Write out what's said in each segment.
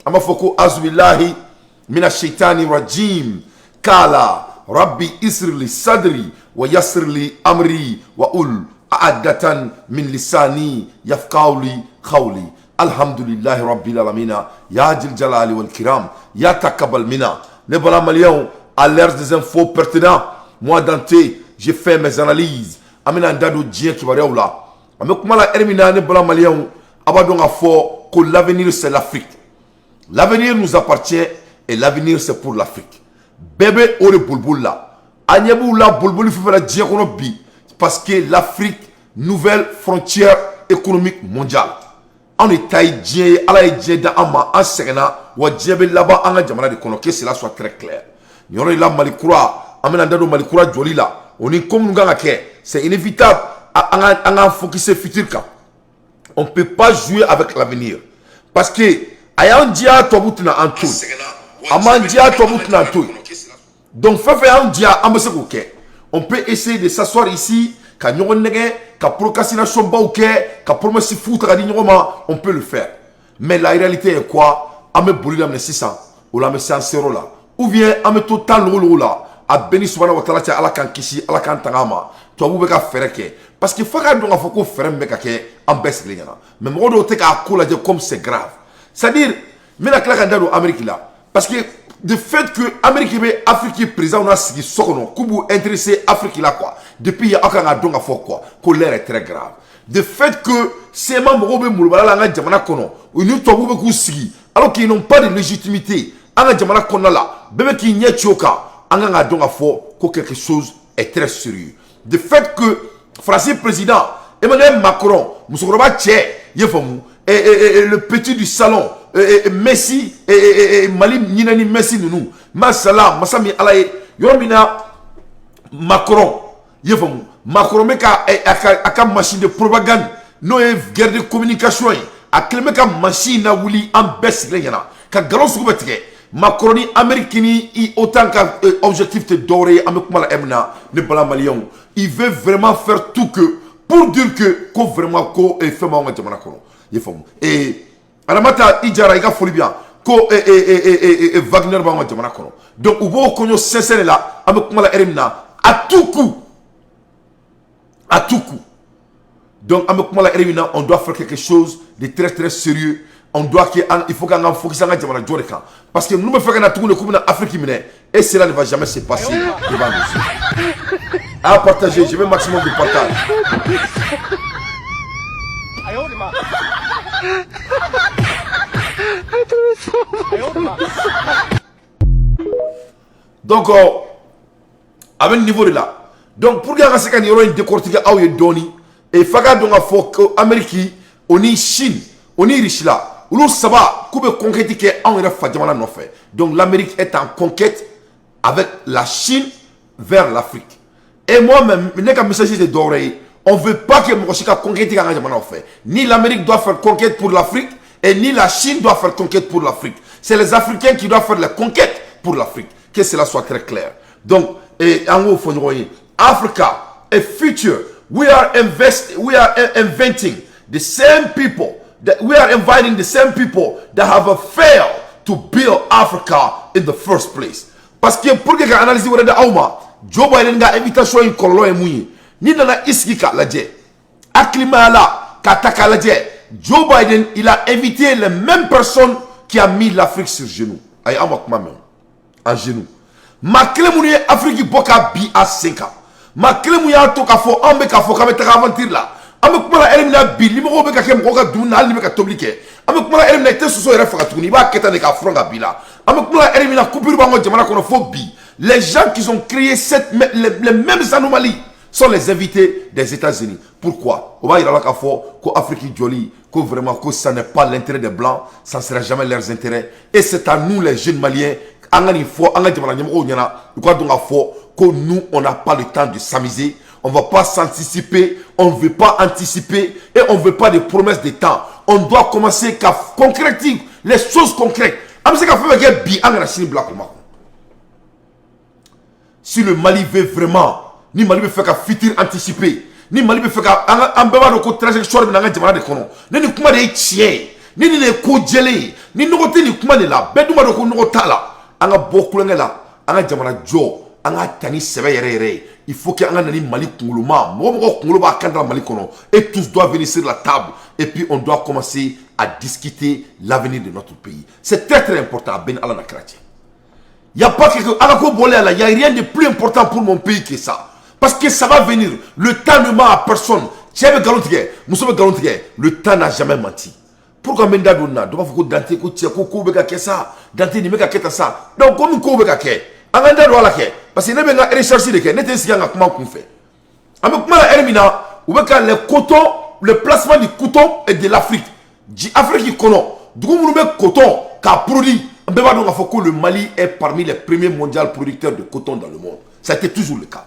ama foko azbillahi minash shaitani rajim kala rabbi isri li sadri wa yassir li amri wa ul a'addatan min lisani yafqawli qawli alhamdulillahi rabbil alamin ya jil jalali wal kiram ya takabbal mina. Ne bala malion à l'ère des infos pertinents moi Dante j'ai fait mes analyses amina ndado dien ki bare wala ame kuma la hermina ne bala malion abadon a fort que l'avenir c'est l'Afrique. L'avenir nous appartient et l'avenir c'est pour l'Afrique. Bébé ore bulbul là anyebu la bulbul fi fera dien kono bi parce que l'Afrique nouvelle frontière économique mondiale. On est taïdien ala dien da ama en segena wa djebe là-bas en jamana de kono que cela soit très clair. Nyoro la malikura amena ndado malikura joli là on est comme nous c'est inévitable à focuser futur ka. On ne peut pas jouer avec l'avenir parce que ayan dia to butuna antou amandia to butuna antou donc fait un dia amase ko ke on peut essayer de s'asseoir ici ka nyogon nege ka procrastination ba ou ke ka promesse foutre ka di nyoma on peut le faire mais la réalité est quoi ame boli la 600 ou la 100 là ou bien ame total là a béni subhanahu wa ta'ala ti ala kan kisi ala kan tangama to bu be ka fere ke parce que faut que donc faut faire me ka ke en baisse les gars mais mo do te ka ko la comme c'est grave c'est-à-dire mais la claque dans l'Amérique là parce que de fait que Amérique be Afrique président on a sigi sokono kubu intéressé Afrique là quoi depuis ya aka donc a faut quoi colère est très grave de fait que ces membres be mulbala la jamana kono oni to bu be ku sigi alors qu'ils n'ont pas de légitimité anga jamana kono là bébé qui nye choka anga donc a faut que quelque chose est très sérieux de fait que Français président Emmanuel Macron Moussouroba Tché Yefomu et le petit du salon Messi et Mali Ninani Messi Nounou Masala Masami Alaye Yormina Macron Yefomu Macron meka aka machine de propagande no guerre de communication a meka machine na wuli en baisse yana ka galon su betike Macroni américaini i autant qu'un objectif de doré avec mal emna ne bala malion il veut vraiment faire tout que pour dire que ko vraiment ko e fait ma jamana kono yefom et alamata ijara iga foli bien ko Wagner ba jamana kono donc ubo konyo sincère là avec mal emna à tout coup donc avec mal emna on doit faire quelque chose de très très sérieux. On doit il faut qu'on focus sur la Jamana parce que nous me faisons tout le coup en Afrique et cela ne va jamais se passer devant nous. À partager, je veux maximum de partage. Donc, avec le niveau de là, donc pour gagner ce qu'il y aura une décortique à Doni et Faga donc à faut Amérique, on est Chine, on est riche là. Ulu saba kube conquête que on ira fadjamana no fait. Donc l'Amérique est en conquête avec la Chine vers l'Afrique. Et moi-même, n'est qu'un message de doré. On veut pas que Mokoshika conquête que on fait. Ni l'Amérique doit faire conquête pour l'Afrique et ni la Chine doit faire conquête pour l'Afrique. C'est les Africains qui doivent faire la conquête pour l'Afrique. Que cela soit très clair. Donc, en gros, faut nous Africa, a future. We are inventing the same people. That we are inviting the same people that have failed to build Africa in the first place. Parce que pour que analyse wala da awma Joe Biden ga invitation in kollo e muyi ni nana iski ka laje aklima la ka taka laje Joe Biden il a invité les mêmes personnes qui a mis l'Afrique sur genoux ay amak ma même en genoux ma clemouye Afrique boka bi a 5 ans ma clemouya to ka fo ambe ka fo ka mettre aventure là avec moi la elimina bi limoko be ka kem ko ka duna alime ka toblike avec moi la elimina te soso era fa tuni ba keta de ka fronga bila avec moi la elimina coupure bango jamana kono fo bi les gens qui ont créé les mêmes anomalies sont les invités des États-Unis. Pourquoi? On va dire là qu'à fort qu'Afrique jolie, que vraiment que ça n'est pas l'intérêt des blancs, ça ne sera jamais leurs intérêts. Et c'est à nous les jeunes Maliens, que nous on n'a pas le temps de s'amuser. On ne va pas s'anticiper, on ne veut pas anticiper et on ne veut pas de promesses de temps. On doit commencer à concrétiser les choses concrètes. Si le Mali veut vraiment, ni Mali veut faire un futur anticipé, ni Mali veut faire un bébé de trajectoire de jamana de kono, ni kuma de tient, ni ne ko jele ni nogo te ni kuma de la be duma do ko nogo tala anga bo kulenga la anga jamana jo anga tani sebe yere il faut que anga nani Mali kunguluma mo kungulo ba kandra Mali kono et tous doivent venir sur la table et puis on doit commencer à discuter l'avenir de notre pays. C'est très très important à Ben Alana Kratia. Il n'y a pas quelque chose, il n'y a rien de plus important pour mon pays que ça. Parce que ça va venir. Le temps ne ment à personne. Le temps n'a jamais menti. Pourquoi Menda Donna doit vous Dante Koutia ça Dante Nimeka Keta ça. Donc, comme Koubeka Ke, Anganda Dola Ke, parce que n'est pas recherché de Ke, n'était si un comment qu'on fait. Avec Mala Hermina, où le coton, le placement du coton et de l'Afrique. L'Afrique qui connaît, du coup, coton, qui a produit. Le Mali est parmi les premiers mondiaux producteurs de coton dans le monde. Ça a été toujours le cas.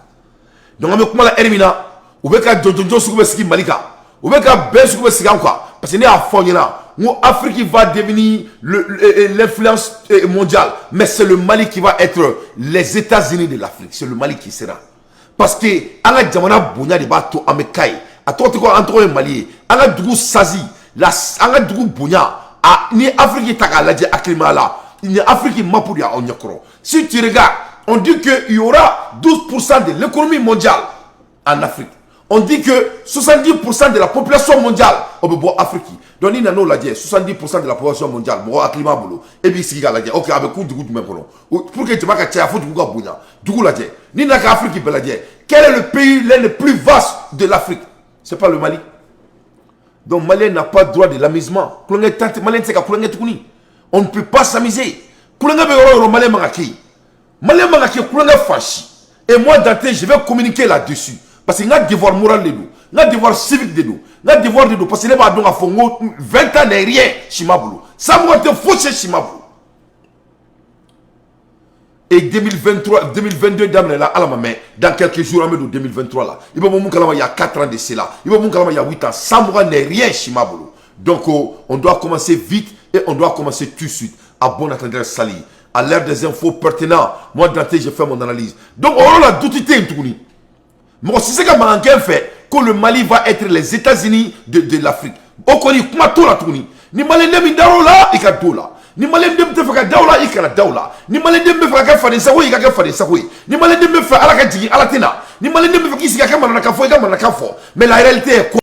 Donc, avec moi, la Hermina, ou bien que Malika, ou bien que parce que nous avons l'Afrique va devenir l'influence mondiale. Mais c'est le Mali qui va être les États-Unis de l'Afrique. C'est le Mali qui sera. Parce que, à la Djamana Bounia de Bato Amekai, à toi, tu vois, entre les Mali, à la Dougou Sazi, à la Dougou Bounia, ni Afrique Takaladi Aklimala. Il y a Afrique Mapouria en Yakoro. Si tu regardes, on dit qu'il y aura 12% de l'économie mondiale en Afrique. On dit que 70% de la population mondiale au bout Afrique. Donc il y a 70% de la population mondiale. Bon, climat boulot. Et puis si la dit, ok, avec coup du coup du même colon. Pour que tu vas catcher, faut du coup bouina. Du coup la dit, ni n'a qu'Afrique qui peut la dire. Quel est le pays le plus vaste de l'Afrique? C'est pas le Mali. Donc Mali n'a pas droit de l'amusement. On ne peut pas s'amuser. Et moi, Dante, je vais communiquer là-dessus. Parce qu'il y a un devoir moral de nous. Il y a un devoir civique de nous. Il y a un devoir de nous. Parce qu'il y a 20 ans n'est rien, Chimaboulou. Ça m'a été fauché, Chimaboulou. Et 2023, 2022, dans quelques jours, en 2023, là, il y a 4 ans de cela. Il y a 8 ans. Ça n'est rien, Chimaboulou. Donc, on doit commencer vite et on doit commencer tout de suite. À bon attendeur Sali. À l'ère des infos pertinentes. Moi, Dante, j'ai fait mon analyse. Donc, on a douté tout. Mais si c'est comme un fait que le Mali va être les États-Unis de l'Afrique. On connaît comment tout la tourni. Ni Mali n'aime daola, il y a dola. Ni Mali n'aime te faire daola, il y a daola. Ni Mali n'aime faire des saouis, il y a faire des saouis. Ni Mali n'aime faire à la gadji, à la tena. Ni Mali n'aime faire ici, il y a un kafo, il y a un kafo. Mais la réalité est quoi?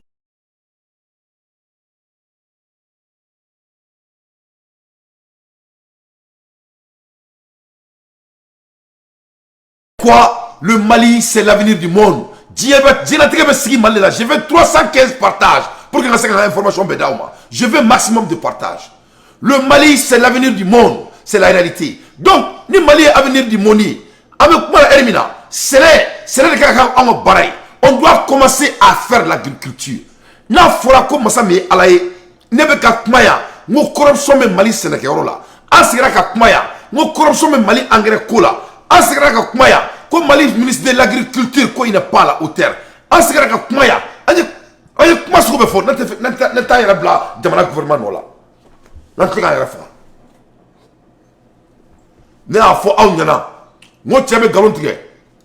Le Mali, c'est l'avenir du monde. Je veux 315 partages pour que cette information. Je veux maximum de partages. Le Mali, c'est l'avenir du monde. C'est la réalité. Donc, le Mali est l'avenir du monde. Avec moi, Hermina, c'est le cas on doit commencer à faire l'agriculture. N'a fera comme ça, mais à la nebeka kmaya, nous corruption mais Mali Sénégal. Asira ka kmaya, nous corruption mais Mali engrais cola. Asira ka kmaya. Comme Mali ministre de l'agriculture, quoi il n'est pas là au terre. En ce cas, comment il y a comment se fait fort, n'était pas là dans le gouvernement là. N'était pas là. N'a pas fait un an. Moi tu as mes galons tigres,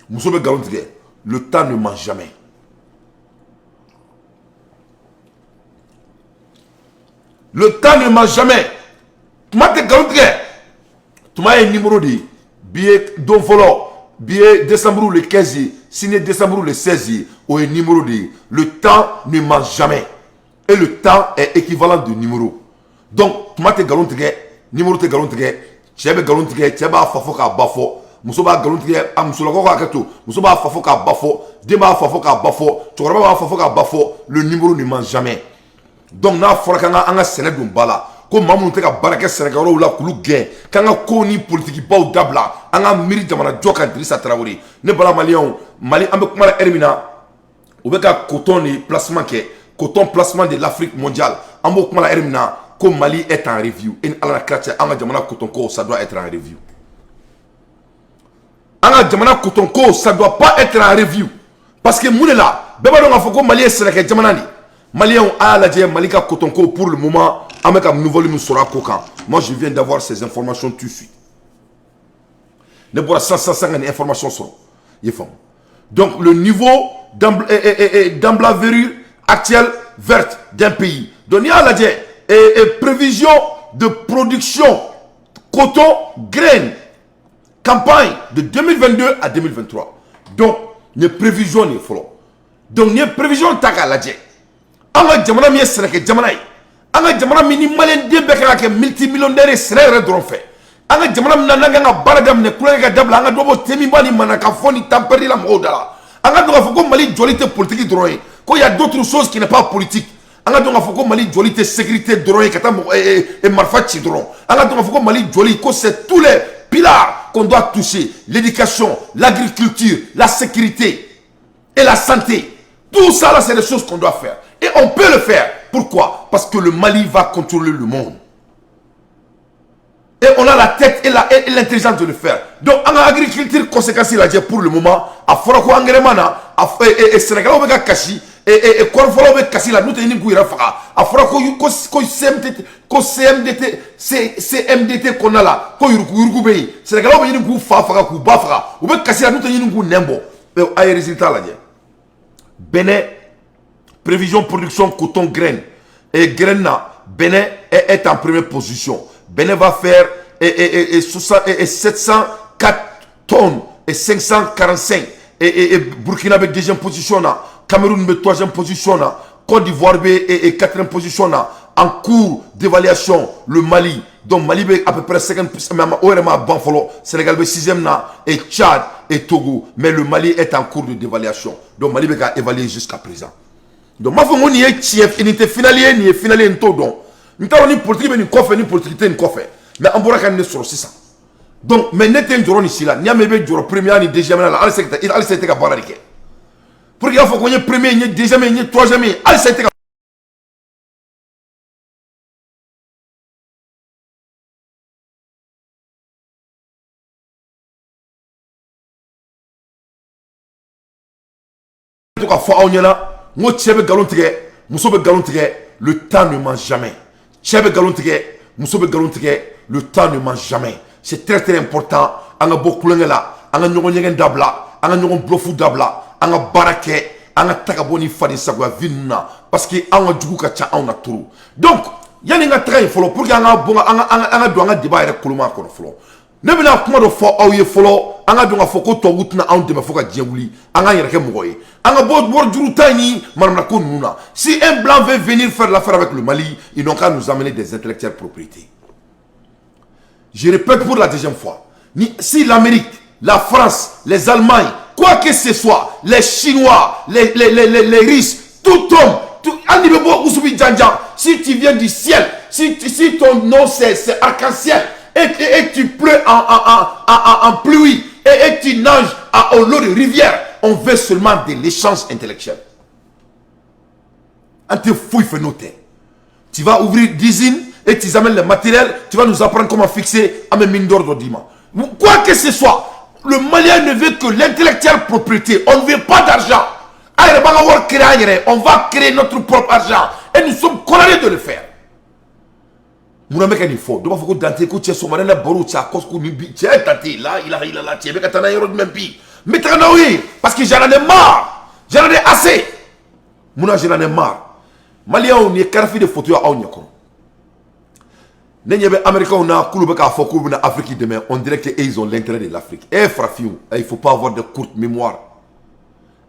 monsieur mes galons tigres. Le temps ne ment jamais. Le temps ne ment jamais. Tu m'as tes galons tigres. Tu m'as un numéro de billet dont follow. Billet décembre le 15, signé décembre le 16, au numéro de. Le temps ne ment jamais. Et le temps est équivalent de numéro. Donc, tu m'as tes galons tigres, numéro tes galons tigres, tu as des galons tigres, tu as fafo ka bafo, musoba galons tigres, amusolako ka kato, musoba fafo ka bafo, dema fafo ka bafo, tu auras fafo ka bafo, le numéro ne ment jamais. Donc, na forakanga anga sénégal bala. Comme maman te ka baraka Sénégal ou la kulu gain quand on koni politique ba ou dabla anga miri jamana joka Idrissa Traoré ne bala malien Mali ambe kuma la Hermina ou beka coton ni placement ke coton placement de l'Afrique mondiale ambe kuma la Hermina comme Mali est en review et ala kratia anga jamana coton ko ça doit être en review anga jamana coton ko ça doit pas être en review parce que moune là beba do nga foko Mali est Sénégal jamana ni Malien a la dire Malika Kotonko pour le moment avec un nouveau volume sera coquant. Moi je viens d'avoir ces informations tout de suite. Ne bois 150 informations sont. Donc le niveau d'emblaverure actuelle verte d'un pays. Donc il y a la dire prévision de production coton, graines, campagne de 2022 à 2023. Donc, les prévisions n'est pas. Donc, les prévisions taka ladje. Anga jamana mi seneke jamana yi. Anga jamana mi ni malen de beka ke multimillionnaire senere dron fait. Anga jamana mi nanga nga baradam ne kula ga dabla anga dobo temi bani manaka foni tamperi la modala. Anga do foko mali jolité politique dron yi. Ko y a d'autres choses qui n'est pas politique. Anga do foko mali jolité sécurité dron yi kata et marfachi dron. Anga do foko mali joli ko c'est tous les pilars qu'on doit toucher, l'éducation, l'agriculture, la sécurité et la santé. Tout ça là, c'est des choses qu'on doit faire. Et on peut le faire. Pourquoi? Parce que le Mali va contrôler le monde. Et on a la tête et l'intelligence de le faire. Donc, en agriculture, conséquence, pour le moment, à Forako Angremana, et Sénégal, on va cacher, et Korfolo, on va cacher la note, et Gouira Fara. À Forako, CMDT qu'on a là, Koyurgoubé, Sénégal, on va Gou Fafara, Gou Bafra, on va casser la note, et Gou Nembo. Mais il y a des résultats là. Bénin, prévision production coton graines. Et graines, Bénin est en première position. Bénin va faire 704 tonnes et 545. Et Burkina est deuxième position. Cameroun est troisième position. Côte d'Ivoire est quatrième position. En cours d'évaluation, le Mali. Donc Mali est à peu près 50%. Même Banfolo, Sénégal est sixième. Et Tchad et Togo. Mais le Mali est en cours de dévaluation. Donc Mali est évalué jusqu'à présent. Donc ma femme ni est chef, il était finalier ni finalier en tout donc. Nous avons une politique mais une coffre ni politique ni coffre. Mais on pourra quand même sur ça. Donc mais n'était un jour ici là, ni a même jour premier ni deuxième là, allez c'était qu'à barriquer. Pour qu'il faut qu'on ait premier, ni deuxième, ni troisième, allez c'était en tout cas faut on y là. Moi, Tchèbe Galontigé, Moussobe Galontigé, le temps ne mange jamais. Tchèbe Galontigé, Moussobe Galontigé, le temps ne mange jamais. C'est très très important. On a beaucoup de là, on a un dabla, on a un blofou dabla, on a baraké, on a takaboni fadi sagwa vinna, parce que on a du coup kacha, on a tout. Donc, il y a un train follow pour qu'il y ait un débat avec Koulouma qu'on follow. Ne venez pas de fois où il follow, on a donc un foko to wutna on de ma foka djewuli, on a yéré mouroye. On a beau voir du tani, marmako nouna. Si un blanc veut venir faire l'affaire avec le Mali, ils n'ont qu'à nous amener des intellectuels propriétés. Je répète pour la deuxième fois. Si l'Amérique, la France, les Allemands, quoi que ce soit, les Chinois, les Russes, tout homme, si tu viens du ciel, si ton nom c'est arc-en-ciel, et tu pleues en pluie, et tu nages au lot de rivières, on veut seulement de l'échange intellectuel. On te fouille, fait noter. Tu vas ouvrir d'usines et tu amènes le matériel, tu vas nous apprendre comment fixer un mine d'ordre d'ima. Quoi que ce soit, le Malien ne veut que l'intellectuel propriété. On ne veut pas d'argent. On va créer notre propre argent. Et nous sommes condamnés de le faire. Mouna meka ni fo do foko dante ko tieso marana baro tia kosko ni bi tia tante la il tia beka tana yoro même bi mais tana oui parce que j'en ai marre, j'en ai assez. Mouna j'en ai marre. Malien on est carfi de photo à onyako. N'yebe américain on a kulu beka foko na Afrique demain, on dirait que ils ont l'intérêt de l'Afrique. Eh frafiou, il faut pas avoir de courte mémoire.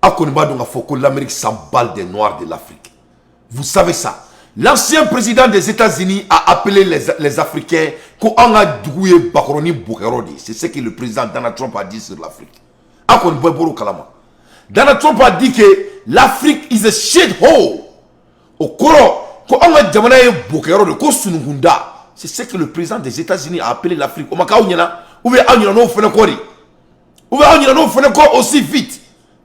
Akoniba donc foko l'Amérique s'emballe des noirs de l'Afrique. Vous savez ça. L'ancien président des États-Unis a appelé les Africains qu'on a doué Bakroni Boukarodi. C'est ce que le président Donald Trump a dit sur l'Afrique. Donald Trump a dit que l'Afrique is a shithole. Au Koro, qu'on a demandé Boukarodi, qu'on sunugunda. C'est ce que le président des États-Unis a appelé l'Afrique. Ou bien on fait aussi vite.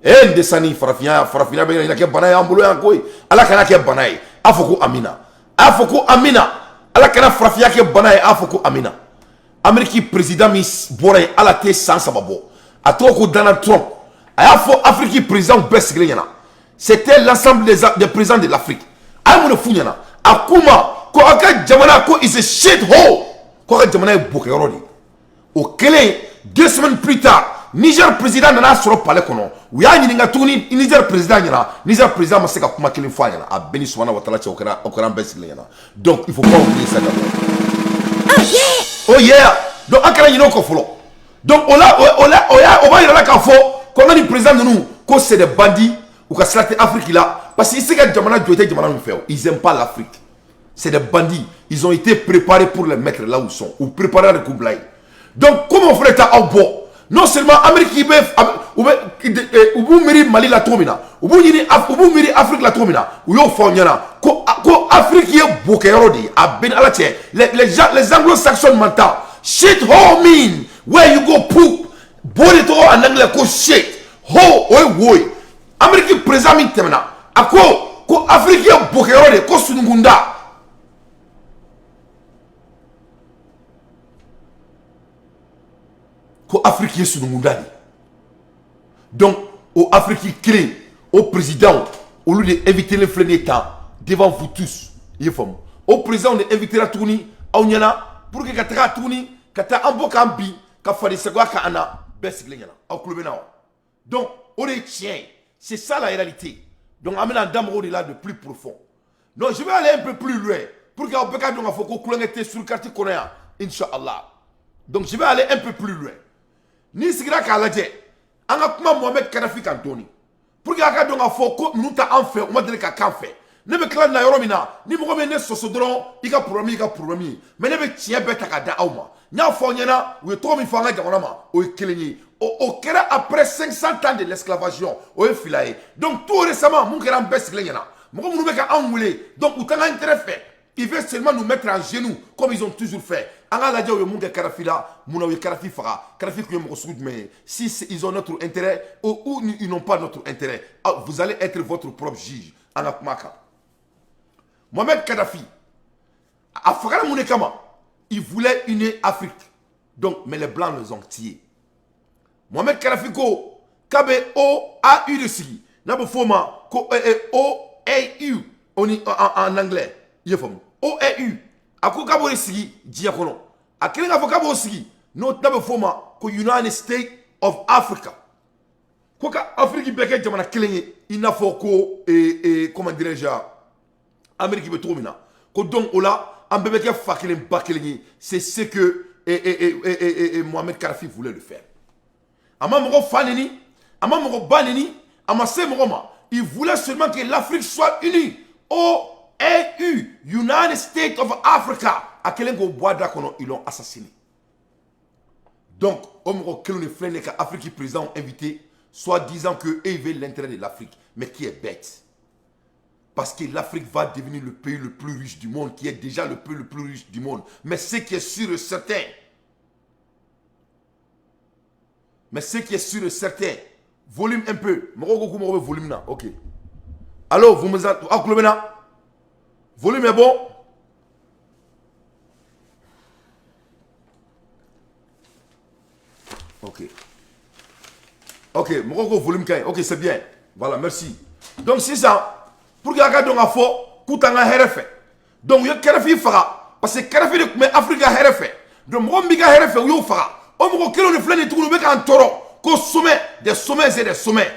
Eh, Ndesani, Farafina, il a qu'à banaï, amboulo, yankoy. Allah kana qu'à banaï. Afoko Amina. Afoko Amina. Allah kana Farafia qu'à banaï, Afoko Amina. Amérique président Miss Boré, à la tête sans sababo. A trop Donald Trump. Afo Afrique président Bess Greyana. C'était l'ensemble des présidents de l'Afrique. Aïmoune Founyana. Akuma, ko aka Jamana, ko is a shit hole. Ko aka Jamana Boukerodi. Au Kélé, 2 semaines plus tard, Niger président nana soro palais kono u y'a ɲininka tuguni Niger président ɲɛna Niger président ma se ka kuma kelen fɔ a ɲɛna a bɛɛ ni subahana wa taala cɛ o kɛra an bɛɛ sigilen ɲɛna donc il faut pas oublier ça d'abord. Oh yeah donc an kɛra ɲinɛ o kɔ fɔlɔ donc o b'a yira la k'a fɔ ko an ka ni président ninnu ko c'est des bandits u ka sira tɛ Afrique la parce que i se ka jamana jɔ i tɛ jamana min fɛ o ils aiment pas l'Afrique c'est des bandits ils ont été préparés pour les mettre là où ils sont ou préparés de k'u bila yen donc comment fɔlɔ ta aw bɔ non seulement Amérique u b'u miiri Mali la cogo min na u b'u miiri Afrique la cogo min na u y'o fɔ aw ɲɛna ko Afrique ye bokɛyɔrɔ de ye a bɛɛ ni Ala cɛ les anglo-saxons m'entendent shit hole mean where you go poop bo de tɔgɔ en anglais ko shit hole o ye wo ye Amérique président min tɛmɛna a ko Afrique ye bokɛyɔrɔ de ye ko sunukunda. Ko Afrique ye sunukunda de donc au Afrique kelen au président olu de invité le filɛ nin temps devant vous tous i ye faamu o président de invité la tuguni aw ɲɛna pour que ka taga tuguni ka taa an bɔ k'an bin ka fadi sagoya k'an na bɛɛ sigilen ɲɛna aw tulo bɛ na wa donc o de ye tiɲɛ ye c'est ça la réalité donc an bɛna an da mɔgɔw de la de plus profond non je vais aller un peu plus loin pour que aw bɛɛ ka dɔn k'a fɔ ko kulonkɛ tɛ sur carte kɔnɔ yan inchallah donc je vais aller un peu plus loin ni sigira k'a lajɛ an ka kuma Mohamed Kadhafi kan dɔɔni pour que a ka dɔn k'a fɔ ko ninnu ta an fɛ u ma deli ka k'an fɛ ne bɛ tila nin na yɔrɔ min na ni mɔgɔ min ye ne sɔsɔ dɔrɔn i ka problème ye mais ne bɛ tiɲɛ bɛɛ ta k'a da aw ma n y'a fɔ aw ɲɛna u ye tɔgɔ min fɔ an ka jamana ma o ye kelen ye o kɛra après 500 ans de l'esclavage o ye fila ye donc tout récemment mun kɛra an bɛɛ sigilen ɲɛna mɔgɔ minnu bɛ ka anw wele donc u t'an ka intérêt fɛ ils veulent seulement nous mettre en genoux comme ils ont toujours fait. An ka lajɛ u ye mun kɛ Kadhafi la mun na u ye Kadhafi faga Kadhafi tun ye mɔgɔ sugu jumɛn ye si ils ont notre intérêt ou ils n'ont pas notre intérêt vous allez être votre propre juge an ka kuma kan. Mohamed Kadhafi a fagara mun de kama il voulait unir Afrique donc mais les blancs les ont tués. Mohamed Kadhafi ko k'a bɛ OAU de sigi n'a bɛ f'o ma ko OAU en anglais i ye faamu OAU a ko k'a b'o de sigi diɲɛ kɔnɔ a kelen k'a fɔ k'a b'o sigi n'o n'a bɛ f'o ma ko United States of Africa ko ka Afrique bɛɛ kɛ jamana kelen ye i n'a fɔ ko comment dirais-je Amérique bɛ cogo min na ko donc o la an bɛɛ bɛ kɛ fa kelen ba kelen ye c'est ce que Mohamed Kadhafi voulait le faire a ma mɔgɔ fa neni a ma mɔgɔ ba neni a ma se mɔgɔ ma il voulait seulement que l'Afrique soit unie OAU United States of Africa a kelen k'o bɔ a da kɔnɔ ils l'ont assassiné donc o mɔgɔ kelen de filɛ nin ye ka Afrique président invité soit disant que eux veulent l'intérêt de l'Afrique mais qui est bête parce que l'Afrique va devenir le pays le plus riche du monde, qui est déjà le pays le plus riche du monde. Mais ce qui est sûr et certain, volume un peu, volume là, ok. Alors, vous me entendez, volume est bon? Ok. Ok, volume 15, ok, c'est bien. Voilà, merci. Donc, c'est ça. Pour que aka donga fo kutanga herefe donc yo Kadhafi faga parce que Kadhafi de mais Afrika herefe donc mo mbi ga herefe yo faga o mo kelo ne flane tukulu be kan toro ko sommet des sommets et des sommets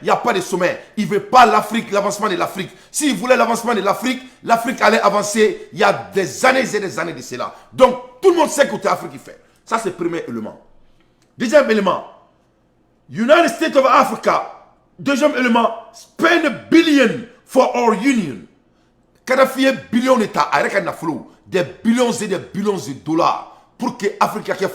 il y a pas de sommet il veut pas l'Afrique l'avancement de l'Afrique s'il voulait l'avancement de l'Afrique allait avancer il y a des années et des années de cela donc tout le monde sait que l'Afrique fait ça c'est le premier élément deuxième élément United States of Africa. Deuxième élément, spend a billion for our union. Kadhafi est billion d'États, avec un afflux, des billions et des billions de dollars pour que l'Afrique ait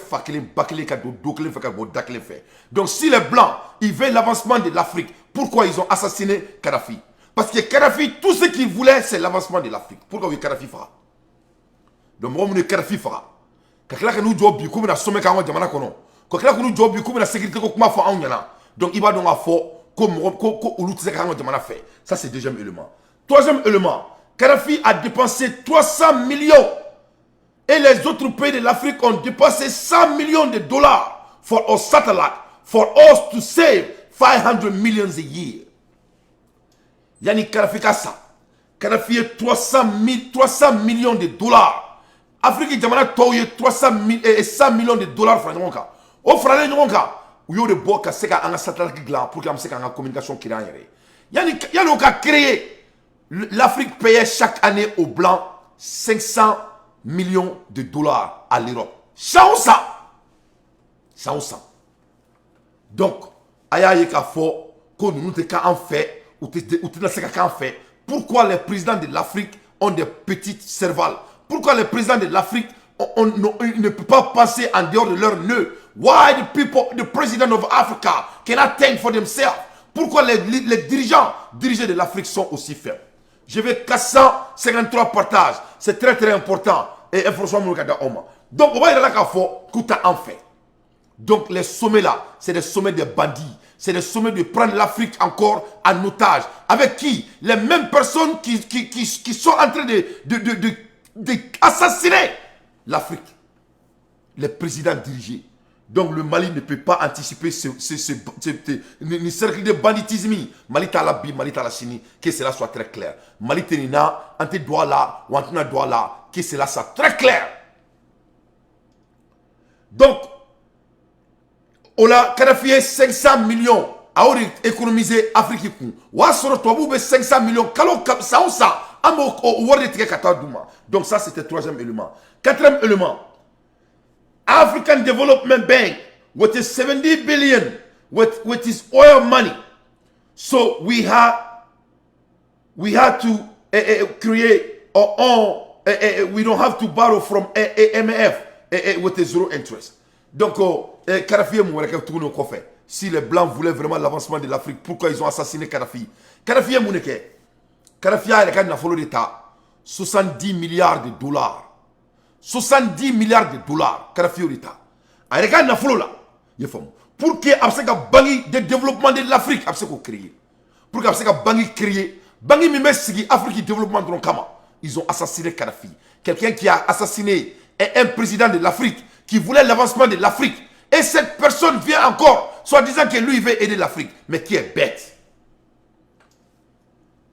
fait donc si les Blancs, ils veulent l'avancement de l'Afrique, pourquoi ils ont assassiné Kadhafi? Parce que Kadhafi, tout ce qu'il voulait, c'est l'avancement de l'Afrique. Pourquoi il Kadhafi fera? Donc, moi, je Kadhafi fera. Quand nous avons dit que nous avons sommet quand nous avons quand nous avons dit que nous avons sécurité donc il va donc avoir ça c'est le deuxième élément. Troisième élément, Kadhafi a dépensé 300 millions et les autres pays de l'Afrique ont dépensé 100 millions de dollars for our satellite, for us to save 500 millions a year. Yani Kadhafi kasa. Kadhafi est 300 millions de dollars. Afrique jamana toye 100 millions de dollars franchement. o faralen ɲɔgɔn kan u y'o de bɔ ka se ka an ka satellite dilan pour que an bɛ se k'an ka communication créer an yɛrɛ ye yani o ka créer l'Afrique payait chaque année aux blancs 500 millions de dollars à l'Europe san o san donc a y'a ye k'a fɔ ko ninnu tɛ k'an fɛ u tɛna se ka k'an fɛ pourquoi les présidents de l'Afrique ont des petites cervelles pourquoi les présidents de l'Afrique ils ne peuvent pas passer en dehors de leur nœud. Why the president of Africa cannot think for themselves? Pourquoi les dirigeants de l'Afrique sont aussi faibles? Je vais 453 partages. C'est très très important. Et information donc on va y aller là qu'à en fait. Donc les sommets là, c'est des sommets de bandits. C'est des sommets de prendre l'Afrique encore en otage. Avec qui? Les mêmes personnes qui sont en train d'assassiner l'Afrique, les présidents dirigés. Donc le Mali ne peut pas anticiper ce cercle de banditisme. Mali t'a la bi, Mali t'a la chini, que cela soit très clair. Mali tenina, ante doit là, ou ante doit là, que cela soit très clair. Donc, on a qualifié 500 millions à économiser Afrique. Ou à sur toi, 500 millions, ça on ça. Donc ça c'était le troisième élément. Quatrième élément, African Development Bank with its 70 billion with its oil money. So we had to create our own. We don't have to borrow from IMF with a zero interest. Donc si les blancs voulaient vraiment l'avancement de l'Afrique, pourquoi ils ont assassiné Kadhafi? Kadhafi est mouneke. Kadhafi a un follow d'État 70 milliards de dollars. 70 milliards de dollars. Kadhafi au d'État. Avec un follow là. Pour que Abseka bangi de développement de l'Afrique, Abseka créer. Pour que Abseka bangi créer. Bangi mime sigi Afrique développement de Kama. Ils ont assassiné Kadhafi. Quelqu'un qui a assassiné un président de l'Afrique qui voulait l'avancement de l'Afrique. Et cette personne vient encore, soit disant que lui il veut aider l'Afrique, mais qui est bête.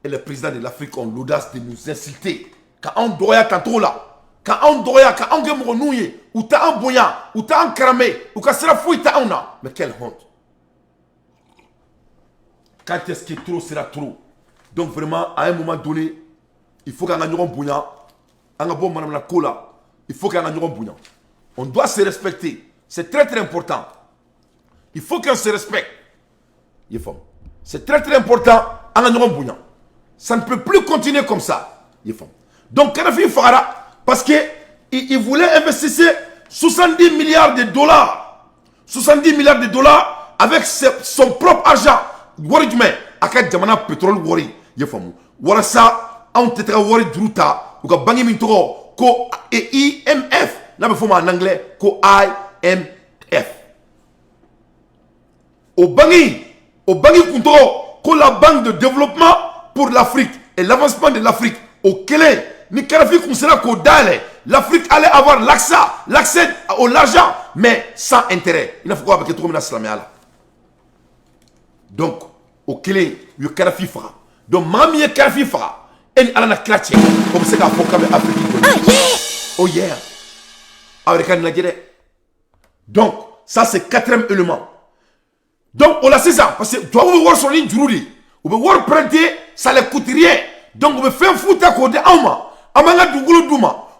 Et les présidents de l'Afrique ont l'audace de nous insulter. Quand on doit tantôt là, quand on doit, quand on gagne mon nouille, ou t'as un boyan, ou t'as un cramé, ou quand sera fouille t'as un an. Mais quelle honte. Quand est-ce que trop sera trop? Donc vraiment, à un moment donné, il faut qu'on ait un boyan, un bon madame la cola, il faut qu'on ait un boyan. On doit se respecter. C'est très très important. Il faut qu'on se respecte. C'est très très important. Ça ne peut plus continuer comme ça. Donc Kadhafi Fara, parce qu'il voulait investir 70 milliards de dollars. 70 milliards de dollars avec son propre argent. Wari jume, aka jamana pétrole wari. Wara ça, on te tra wari druta, ou ka bangi min togo, ko IMF. Là, il faut en anglais, ko IMF. Au Bangi Kuntoro, ko la banque de développement pour l'Afrique et l'avancement de l'Afrique. Au Kélé, ni Kadhafi Kounsera ko dale, l'Afrique allait avoir l'accès à l'argent, mais sans intérêt. Il ne faut pas avec tout le monde. Donc, au Kélé, il y a Kadhafi Fara. Donc, Mami est Kadhafi Fara. Et elle a clatché. Comme c'est qu'à Fokame Afrique. Oh yeah. Donc, ça c'est quatrième élément. Donc, on a c'est ça. Parce que tu vas voir sur l'île Djouri. On va voir prêter, ça ne coûte rien. Donc, on va faire un foot à côté d'Auma. On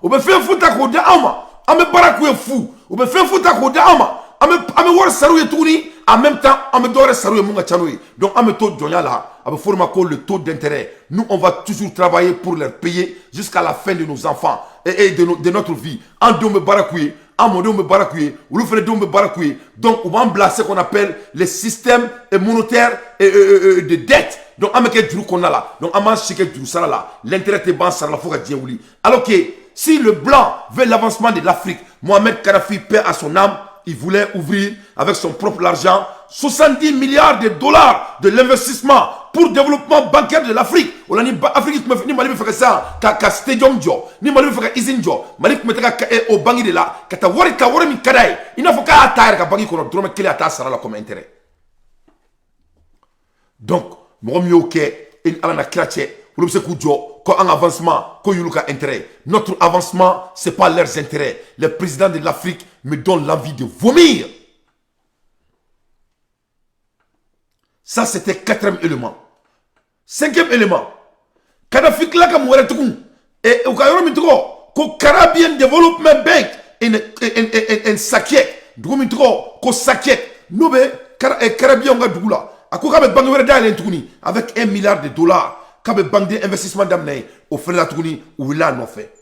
va faire un foot à côté d'Auma. On va faire fou. On va faire un foot à côté d'Auma. On va voir Saroué Touni. En même temps, on va voir Saroué Munga Chanoui. Donc, on va taux de là. On va former le taux d'intérêt. Nous, on va toujours travailler pour leur payer jusqu'à la fin de nos enfants et de notre vie. En deux, on va barakouiller. En mon me barakouiller. Ou le frère me barakouiller. Donc, on va embrasser ce qu'on appelle les systèmes monétaires de dette. Donc, on va mettre du qu'on a là. Donc, on va checker du ça là. L'intérêt est bon, ça là, faut que Dieu. Alors que, si le blanc veut l'avancement de l'Afrique, Mohamed Kadhafi perd à son âme. Il voulait ouvrir avec son propre argent 70 milliards de dollars de l'investissement pour le développement bancaire de l'Afrique. On a dit Afrique ni Mali fait ça, ka stadium jo, ni Mali fait usine jo, Mali mettre au bangi de là, ka ta wari mi kadai. Il ne faut qu'à taire ka bangi kono drôme kele ata sara la comme intérêt. Donc, mo mieux que in ala na krache, ou se kujo ko un avancement, ko yuluka intérêt. Notre avancement, c'est pas leurs intérêts. Les présidents de l'Afrique me donnent l'envie de vomir. Ça, c'était quatrième élément. Cinquième élément. Kadhafi klaka mwere tukun. Et au Cameroun, ko Caribbean Development Bank en sakiet. Dugu mitro ko sakiet. Nobe Caribbean nga dugula. Ako kabe banque were dalen tukuni avec 1 milliard de dollars. Kabe banque d'investissement d'amné au frère la tukuni ou là non fait.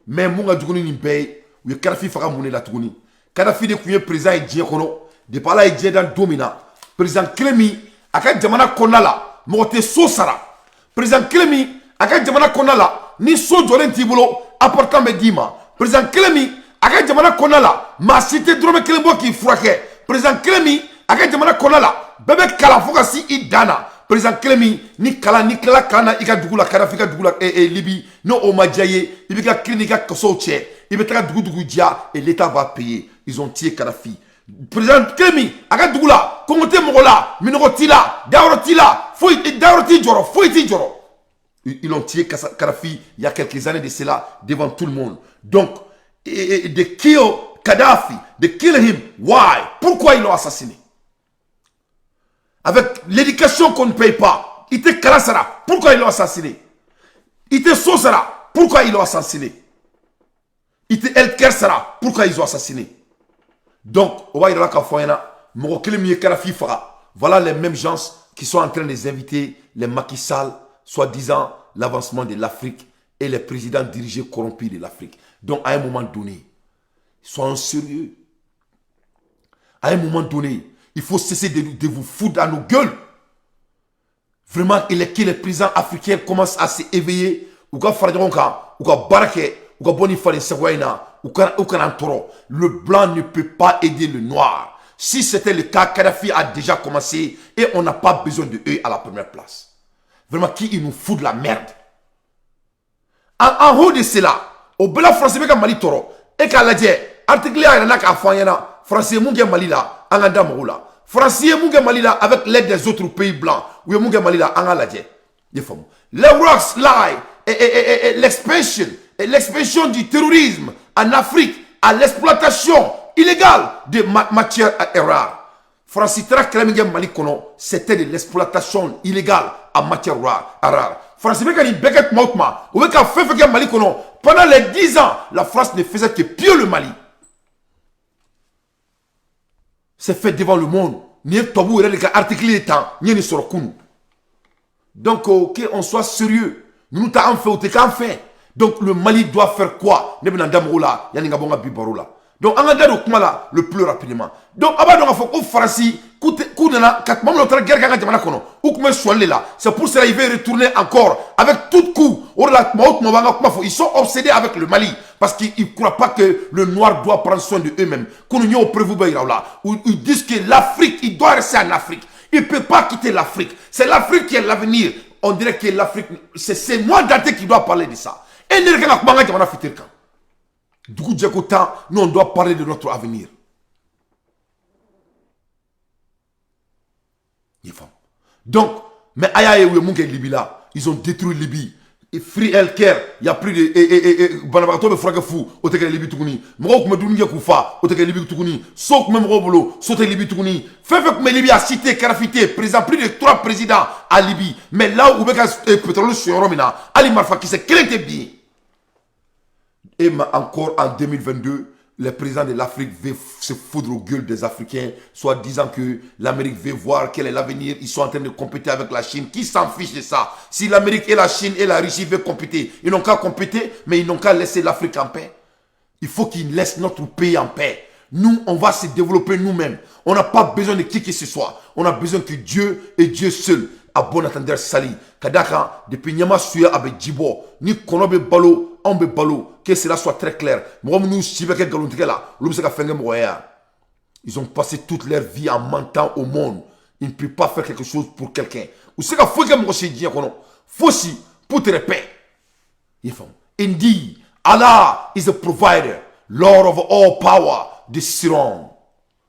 Mais munga duguni ni bay, ou Kadhafi faka mouné la tukuni. Kadhafi de kuye président et djien kono. De pala et djien dans domina. Président Clémy aka jamana konala mote sosara. Président Clémy aka jamana konala ni so jolen tibolo apportant me dima. Président Clémy aka jamana konala ma cité drome Clémbo qui frake. Président Clémy aka jamana konala bebe kala foka si idana. Président Clémy ni kala kana ika dugula Kadhafi ka dugula Libye no o madjaye ibika clinique koso tche ibeka dugu dia et l'état va payer. Ils ont tué Kadhafi. Président Clémy aka dugula kongote mogola minogotila daorotila foi daoroti joro foi ti joro. Ils ont tué Kadhafi il y a quelques années de cela devant tout le monde. Donc de kill Kadhafi, de kill him, why? Pourquoi ils l'ont assassiné? Avec l'éducation qu'on ne paye pas, il était Kalasara, pourquoi ils l'ont assassiné? Il était Sosara, pourquoi ils l'ont assassiné? Il était El Kersara, pourquoi ils l'ont assassiné? Donc, voilà les mêmes gens qui sont en train de les inviter, les Macky Sall, soi-disant l'avancement de l'Afrique et les présidents dirigés corrompus de l'Afrique. Donc, à un moment donné, soyons sérieux. À un moment donné, il faut cesser de vous foutre à nos gueules. Vraiment, il est que les présidents africains commencent à s'éveiller. Ou qu'à faire ou qu'à barquer, ou qu'à bonifier ou qu'à toro. Le blanc ne peut pas aider le noir. Si c'était le cas, Kadhafi a déjà commencé et on n'a pas besoin de eux à la première place. Vraiment, qui il nous fout de la merde. En haut de cela, au blanc français, Mali toro, et qu'à la dit, article à la français, Mungia Malila, Anganda Moula. Français, Mungia Malila, avec l'aide des autres pays blancs, ou Mungia Malila, Angala dit. Les rocks lie et l'expansion du terrorisme en Afrique à l'exploitation illégale de matières rares. Francis Trakremige Malikono, c'était de l'exploitation illégale en matières rares. Francis Bekani Beket Moutma, ou Beka Fefeke Malikono, pendant les 10 ans, la France ne faisait que piller le Mali. C'est fait devant le monde. Ni tabou et les articles étant, ni ne sera kunu. Donc, qu'on soit sérieux. Nous t'avons fait ou t'avons fait. Donc, le Mali doit faire quoi? Ne ben d'amroula, yaninga bonga bibaroula. Donc, on a dit le plus rapidement. Donc, avant de faire au Farsi, Koudana, 4 mois, notre guerre gagne Jamana Kono, ou comme soigner là. C'est pour cela qu'il veut retourner encore avec tout coup. Ils sont obsédés avec le Mali parce qu'ils ne croient pas que le noir doit prendre soin de eux-mêmes. Ils disent que l'Afrique, il doit rester en Afrique. Il ne peut pas quitter l'Afrique. C'est l'Afrique qui est l'avenir. On dirait que l'Afrique, c'est moi Dante qui dois parler de ça. Et nous, nous, on doit parler de notre avenir. Donc, mais Libye là, ils ont détruit Libye. Et Free Healthcare, il n'y a plus de Banabato de Fraga Fou, au Teke Libye Toukouni. Mrok Medounia Koufa, au Teke Libye Toukouni. Sok Memrobolo, Sote Libye Toukouni. Fait que Libye a cité, Karafité, présent plus de 3 présidents à Libye. Mais là où Beka pétrole sur Romina, Ali Marfa qui s'est créé bien. Et encore en 2022, les présidents de l'Afrique veulent se foutre aux gueules des Africains, soit disant que l'Amérique veut voir quel est l'avenir. Ils sont en train de compéter avec la Chine. Qui s'en fiche de ça? Si l'Amérique et la Chine et la Russie veulent compéter, ils n'ont qu'à compéter, mais ils n'ont qu'à laisser l'Afrique en paix. Il faut qu'ils laissent notre pays en paix. Nous, on va se développer nous-mêmes. On n'a pas besoin de qui que ce soit. On a besoin que Dieu et Dieu seul. A bon attendeur sali. Kadaka, depuis Nyama Suya avec Djibo, ni Konobe Balo, Ambe Balo, que cela soit très clair. Ils ont passé toute leur vie en mentant au monde. Ils ne peuvent pas faire quelque chose pour quelqu'un. Ou c'est qu'il faut que je dise, faut si, pour te répéter. Indeed, Allah is a provider, Lord of all power, the strong.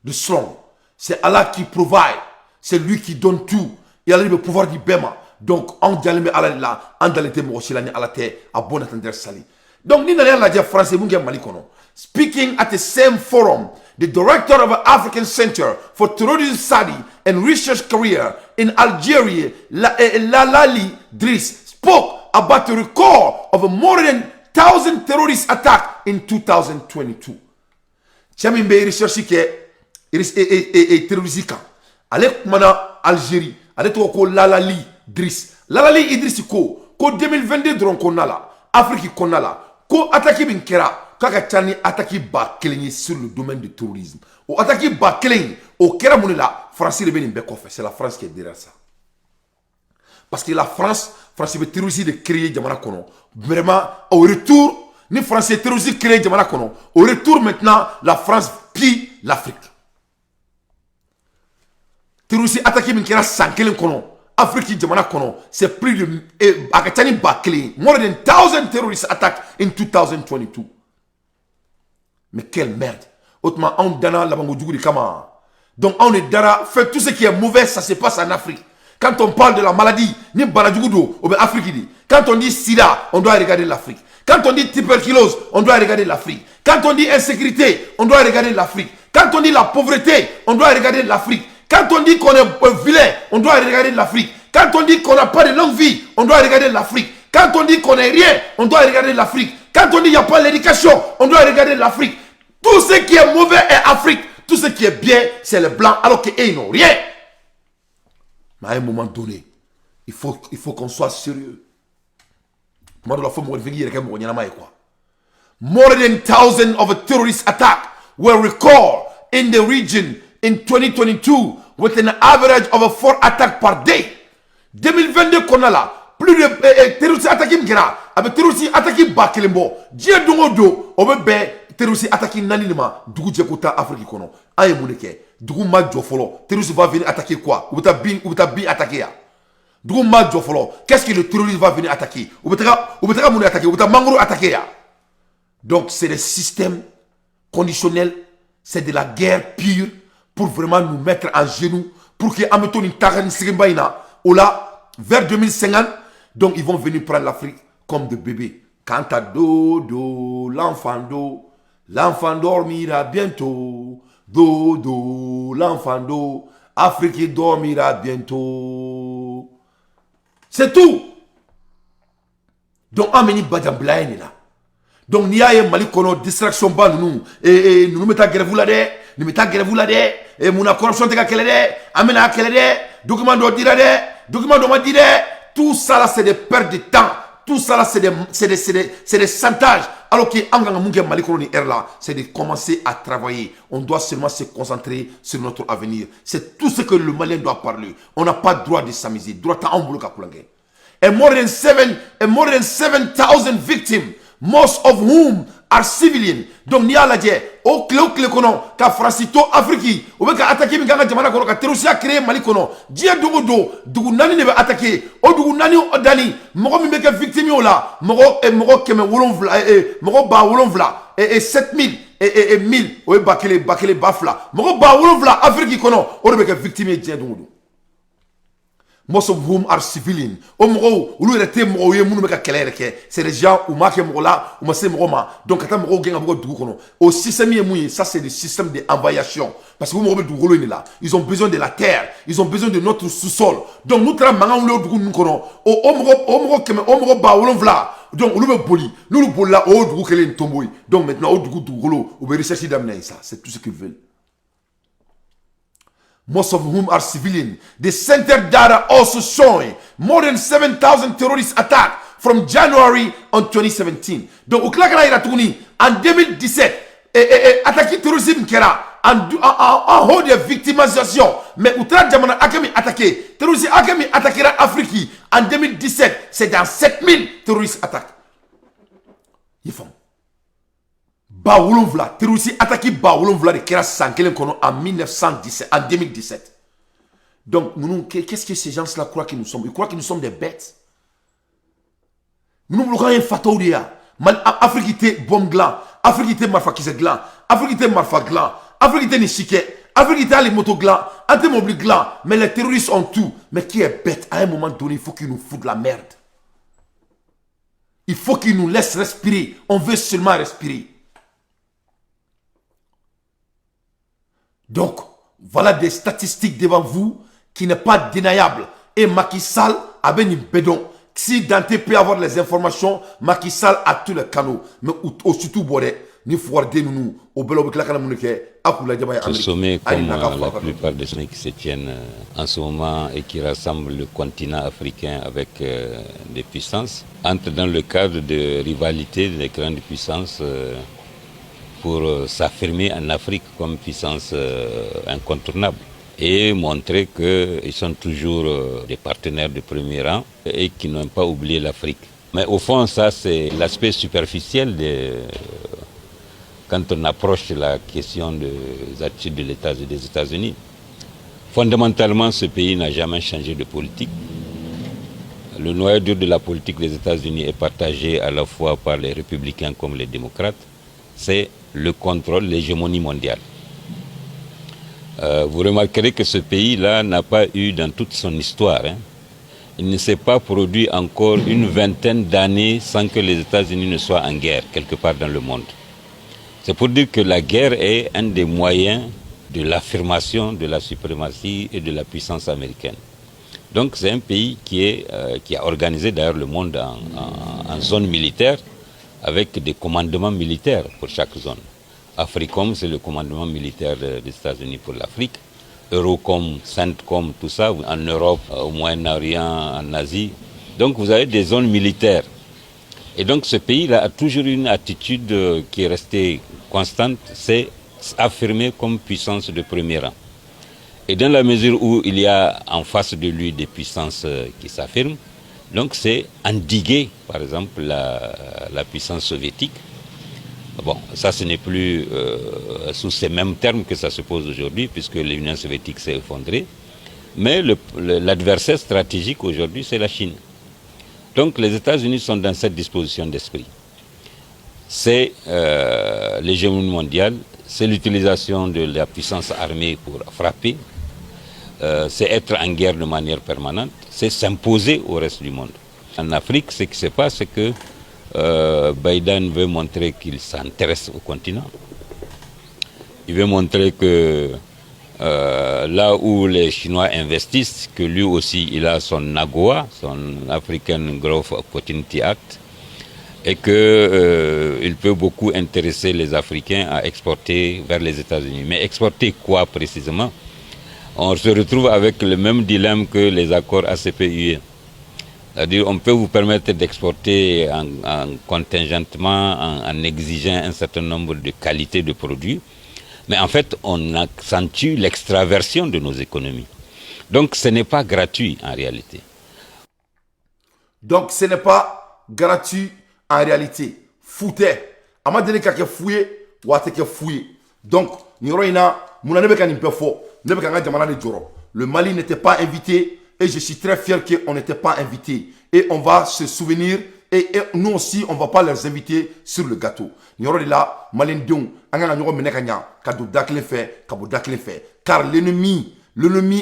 The strong. C'est Allah qui provide. C'est lui qui donne tout. Il a le pouvoir du Bema. Donc, on dit Allah là, on dit Allah à bon attendeur sali. Donc, ni n'a la français, Malikono. Speaking at the same forum, the director of an African Center for Terrorism Study and Research Career in Algeria, Lalali Driss, spoke about the record of more than 1,000 terrorist attacks in 2022. Chami mbe recherche ke terroriste kan. Ale kumana Algérie, ale to ko Lalali Driss. Lalali Idriss ko 2022 dron ko nala, Afrique ko nala, ko attaque bin kera. Kaka tani attaque ba keleni sur le domaine du terrorisme. O attaque ba keleni o kera munila France le benin be ko fait, c'est la France qui est derrière ça. Parce que la France est terroriste de créer jamana kono. Vraiment au retour ni France est terroriste créer jamana kono. Au retour maintenant la France pille l'Afrique. Terroriste attaque bin kera sankelen kono. Afrique jamana kono, c'est plus de akatani ba keleni. More than 1,000 terrorist attacks in 2022. Mais quelle merde. Autrement, on dana la bango du kama. Donc on est dana, fait tout ce qui est mauvais, ça se passe en Afrique. Quand on parle de la maladie, ni banadjougou, ou bien Afrique. Quand on dit sida, on doit regarder l'Afrique. Quand on dit tuberculose, on doit regarder l'Afrique. Quand on dit insécurité, on doit regarder l'Afrique. Quand on dit la pauvreté, on doit regarder l'Afrique. Quand on dit qu'on est vilain, on doit regarder l'Afrique. Quand on dit qu'on n'a pas de longue vie, on doit regarder l'Afrique. Quand on dit qu'on n'est rien, on doit regarder l'Afrique. Quand on dit qu'il n'y a pas l'éducation, on doit regarder l'Afrique. Tout ce qui est mauvais est Afrique. Tout ce qui est bien, c'est le blanc. Alors qu'ils n'ont rien. Mais à un moment donné, il faut qu'on soit sérieux. More than 1,000 of terrorist attacks were recorded in the region in 2022 with an average of 4 attacks per day. 2022 qu'on a là, plus de terroristes attaqués avec terroristes attaqués Bakelembo. Dieu dongo on veut ben terroristes attaqués nanima dugu djekota Afrique kono. Aye mouneke dugu ma jofolo. Terroriste va venir attaquer quoi? Ou ta bin attaquer ya. Dugu ma jofolo. Qu'est-ce que le terroriste va venir attaquer? Ou betaka mouni attaquer? Ou ta mangoro attaquer ya. Donc c'est des systèmes conditionnels, c'est de la guerre pure pour vraiment nous mettre en genoux pour que ameton une tarani sirimbaina ou là vers 2050. Donc ils vont venir prendre l'Afrique comme des bébés. Quant à dodo, l'enfant dormira bientôt. Dodo, l'enfant Afrique dormira bientôt. C'est tout. Donc ameni badjamblaine là. Donc n'y a pas de distraction ban nous et nous mettons grève là de, nous mettons grève là de et mon corruption te kakele de, amena kakele de, document do dire de, document do ma dire. Tout ça là c'est des pertes de temps. Tout ça là c'est des chantages. Alors que Anganga Munga Malikoroni est là, c'est de commencer à travailler. On doit seulement se concentrer sur notre avenir. C'est tout ce que le Malien doit parler. On n'a pas le droit de s'amuser. Droit à Ambouloka Koulangé. And more than 7,000 victims, most of whom are civilian. Donc ni ala je o clé kono ka francito Afrique o be ka attaquer mi ganga jamana kono ka terroriste créer Mali kono dia dogo dugu nani ne be attaquer o dugu nani o dani mogo mi be ka victime o la mogo keme wolonvla mogo ba wolonvla et 7,000 et 1,000 o bakele bafla mogo ba wolonvla Afrique kono o be ka victime dia dogo. Most of whom are civilian. C'est les gens où marquent là, où marquent Morola. Donc quand Moro gagne beaucoup de goût, au système ça c'est le système d'envahissement. Parce que vous Moro du là, ils ont besoin de la terre, ils ont besoin de notre sous-sol. Donc nous travaillons le goût nous kono. Au Moro ba wolonvla. Donc nous le boli, nous le boli là au goût qu'elle est tombée. Donc maintenant au goût du golo, on va rechercher d'amener ça. C'est tout ce qu'ils veulent. Most of whom are civilian. The center data also showing more than 7,000 terrorist attacks from January on 2017. Donc, au Klakana Iratouni, en 2017, attaqué terrorisme kera, en haut de victimisation. Mais outra Jamana Akemi attaqué, terrorisme Akemi attaqué l'Afrique en 2017, c'est dans 7,000 terroristes attaques. Ils font. Baoulonvla, terroriste attaqué Baoulonvla de Kera Sankelen en 1917, en 2017. Donc, qu'est-ce que ces gens-là croient que nous sommes? Ils croient que nous sommes des bêtes. Nous n'avons rien fait au dia. Afrique était bombe gland, Afrique était marfa qui gland, Afrique était marfa gland, Afrique était nichiké, Afrique était les motos gland, antémobile gland. Mais les terroristes ont tout. Mais qui est bête? À un moment donné, il faut qu'ils nous foutent la merde. Il faut qu'ils nous laissent respirer. On veut seulement respirer. Donc, voilà des statistiques devant vous qui n'est pas déniable. Et Macky Sall a bien une bédon. Si Dante peut avoir les informations, Macky Sall a tous les canaux. Mais surtout, ni Fouardé, nous, au Belo ce sommet, comme la plupart des sommets qui se tiennent en ce moment et qui rassemblent le continent africain avec des puissances, entre dans le cadre de rivalité des grandes puissances pour s'affirmer en Afrique comme puissance incontournable et montrer qu'ils sont toujours des partenaires de premier rang et qui n'ont pas oublié l'Afrique. Mais au fond, ça, c'est l'aspect superficiel quand on approche la question des attitudes de l'État et des États-Unis. Fondamentalement, ce pays n'a jamais changé de politique. Le noyau dur de la politique des États-Unis est partagé à la fois par les républicains comme les démocrates. C'est le contrôle, l'hégémonie mondiale. Vous remarquerez que ce pays-là n'a pas eu dans toute son histoire, il ne s'est pas produit encore une vingtaine d'années sans que les États-Unis ne soient en guerre quelque part dans le monde. C'est pour dire que la guerre est un des moyens de l'affirmation de la suprématie et de la puissance américaine. Donc c'est un pays qui a organisé d'ailleurs le monde en zone militaire avec des commandements militaires pour chaque zone. Africom, c'est le commandement militaire des États-Unis pour l'Afrique. Eurocom, Centcom, tout ça, en Europe, au Moyen-Orient, en Asie. Donc vous avez des zones militaires. Et donc ce pays-là a toujours une attitude qui est restée constante, c'est affirmer comme puissance de premier rang. Et dans la mesure où il y a en face de lui des puissances qui s'affirment, donc c'est endiguer, par exemple, la puissance soviétique. Bon, ça ce n'est plus sous ces mêmes termes que ça se pose aujourd'hui, puisque l'Union soviétique s'est effondrée. Mais l'adversaire stratégique aujourd'hui, c'est la Chine. Donc les États-Unis sont dans cette disposition d'esprit. C'est l'hégémonie mondiale, c'est l'utilisation de la puissance armée pour frapper, c'est être en guerre de manière permanente, c'est s'imposer au reste du monde. En Afrique, ce qui se passe, c'est que Biden veut montrer qu'il s'intéresse au continent. Il veut montrer que là où les Chinois investissent, que lui aussi il a son AGOA, son African Growth Opportunity Act, et qu'il peut beaucoup intéresser les Africains à exporter vers les États-Unis. Mais exporter quoi précisément? On se retrouve avec le même dilemme que les accords ACP-UE. C'est-à-dire on peut vous permettre d'exporter en contingentement, en exigeant un certain nombre de qualités de produits, mais en fait on accentue l'extraversion de nos économies. Donc ce n'est pas gratuit en réalité. Donc ce n'est pas gratuit en réalité. Fouté. Ama deli ka ke fouye, wate ke fouye. Donc, Niroina, mouna nebe ka nimpe fo, nebe ka nga jamana de joro. Le Mali n'était pas invité et je suis très fier qu'on n'était pas invité. Et on va se souvenir et nous aussi, on ne va pas les inviter sur le gâteau. Niro de là, Malin Dion, anga nyo menekanya, kado dakle fait, kabo dakle fait. Car l'ennemi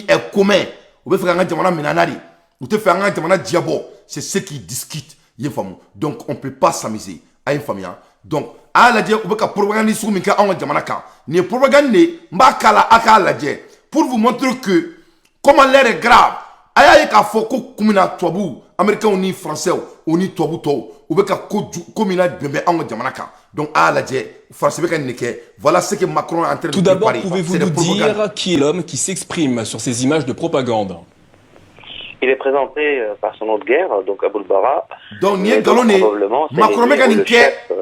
est commun. Ou be faire nga jamana menanari, ou te faire nga jamana diabo, c'est ce qui discute. Donc on ne peut pas s'amuser à une famille. Donc à la dire on propagande sur minka en jamanaka. Ni propagande mbakala aka la dire pour vous montrer que comment l'air est grave. Aya ka foko kumina tobu américain ou ni français ou ni tobu to ou beka ko komina bembe en jamanaka. Donc à la dire français beka neke voilà ce que Macron est en train de préparer. Tout d'abord, pouvez-vous nous dire qui est l'homme qui s'exprime sur ces images de propagande? Il est présenté par son nom de guerre, donc Aboul Bara. Donc, il y a probablement Macron mécanique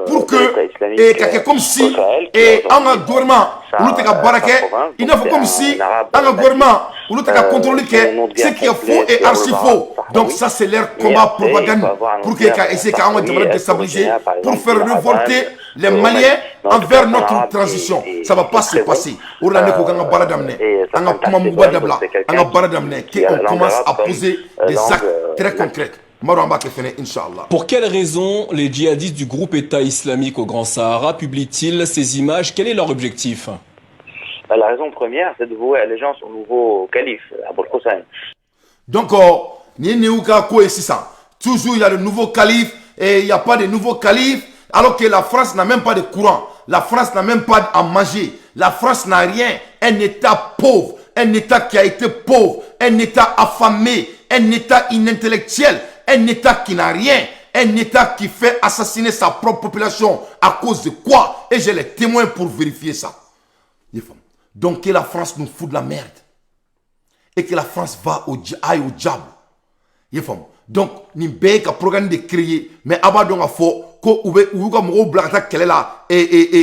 pour que, et quelque comme si, et un gouvernement, où l'on a baraqué, il n'a pas comme si, un gouvernement, où l'on a contrôlé que ce qui est faux est archi faux. Donc, ça, c'est leur combat propagande pour qu'il essaie qu'un de déstabiliser, pour faire révolter les Maliens envers notre transition. Ça ne va pas se passer. On commence à poser des actes très concrets. Pour quelles raisons les djihadistes du groupe État islamique au Grand Sahara publient-ils ces images? Quel est leur objectif? La raison première, c'est de vouer allégeance au nouveau calife, Aboul Hussein. Donc, toujours il y a le nouveau calife et il n'y a pas de nouveau calife, alors que la France n'a même pas de courant. La France n'a même pas à manger. La France n'a rien. Un État pauvre, un État qui a été pauvre, un État affamé, un État inintellectuel, un État qui n'a rien, un État qui fait assassiner sa propre population. À cause de quoi? Et j'ai les témoins pour vérifier ça. Donc que la France nous fout de la merde. Et que la France aille au diable. Donc, ni bɛɛ ka programme de créer, mais a b'a dɔn k'a fɔ ko u ka mɔgɔw bila ka taa kɛlɛ la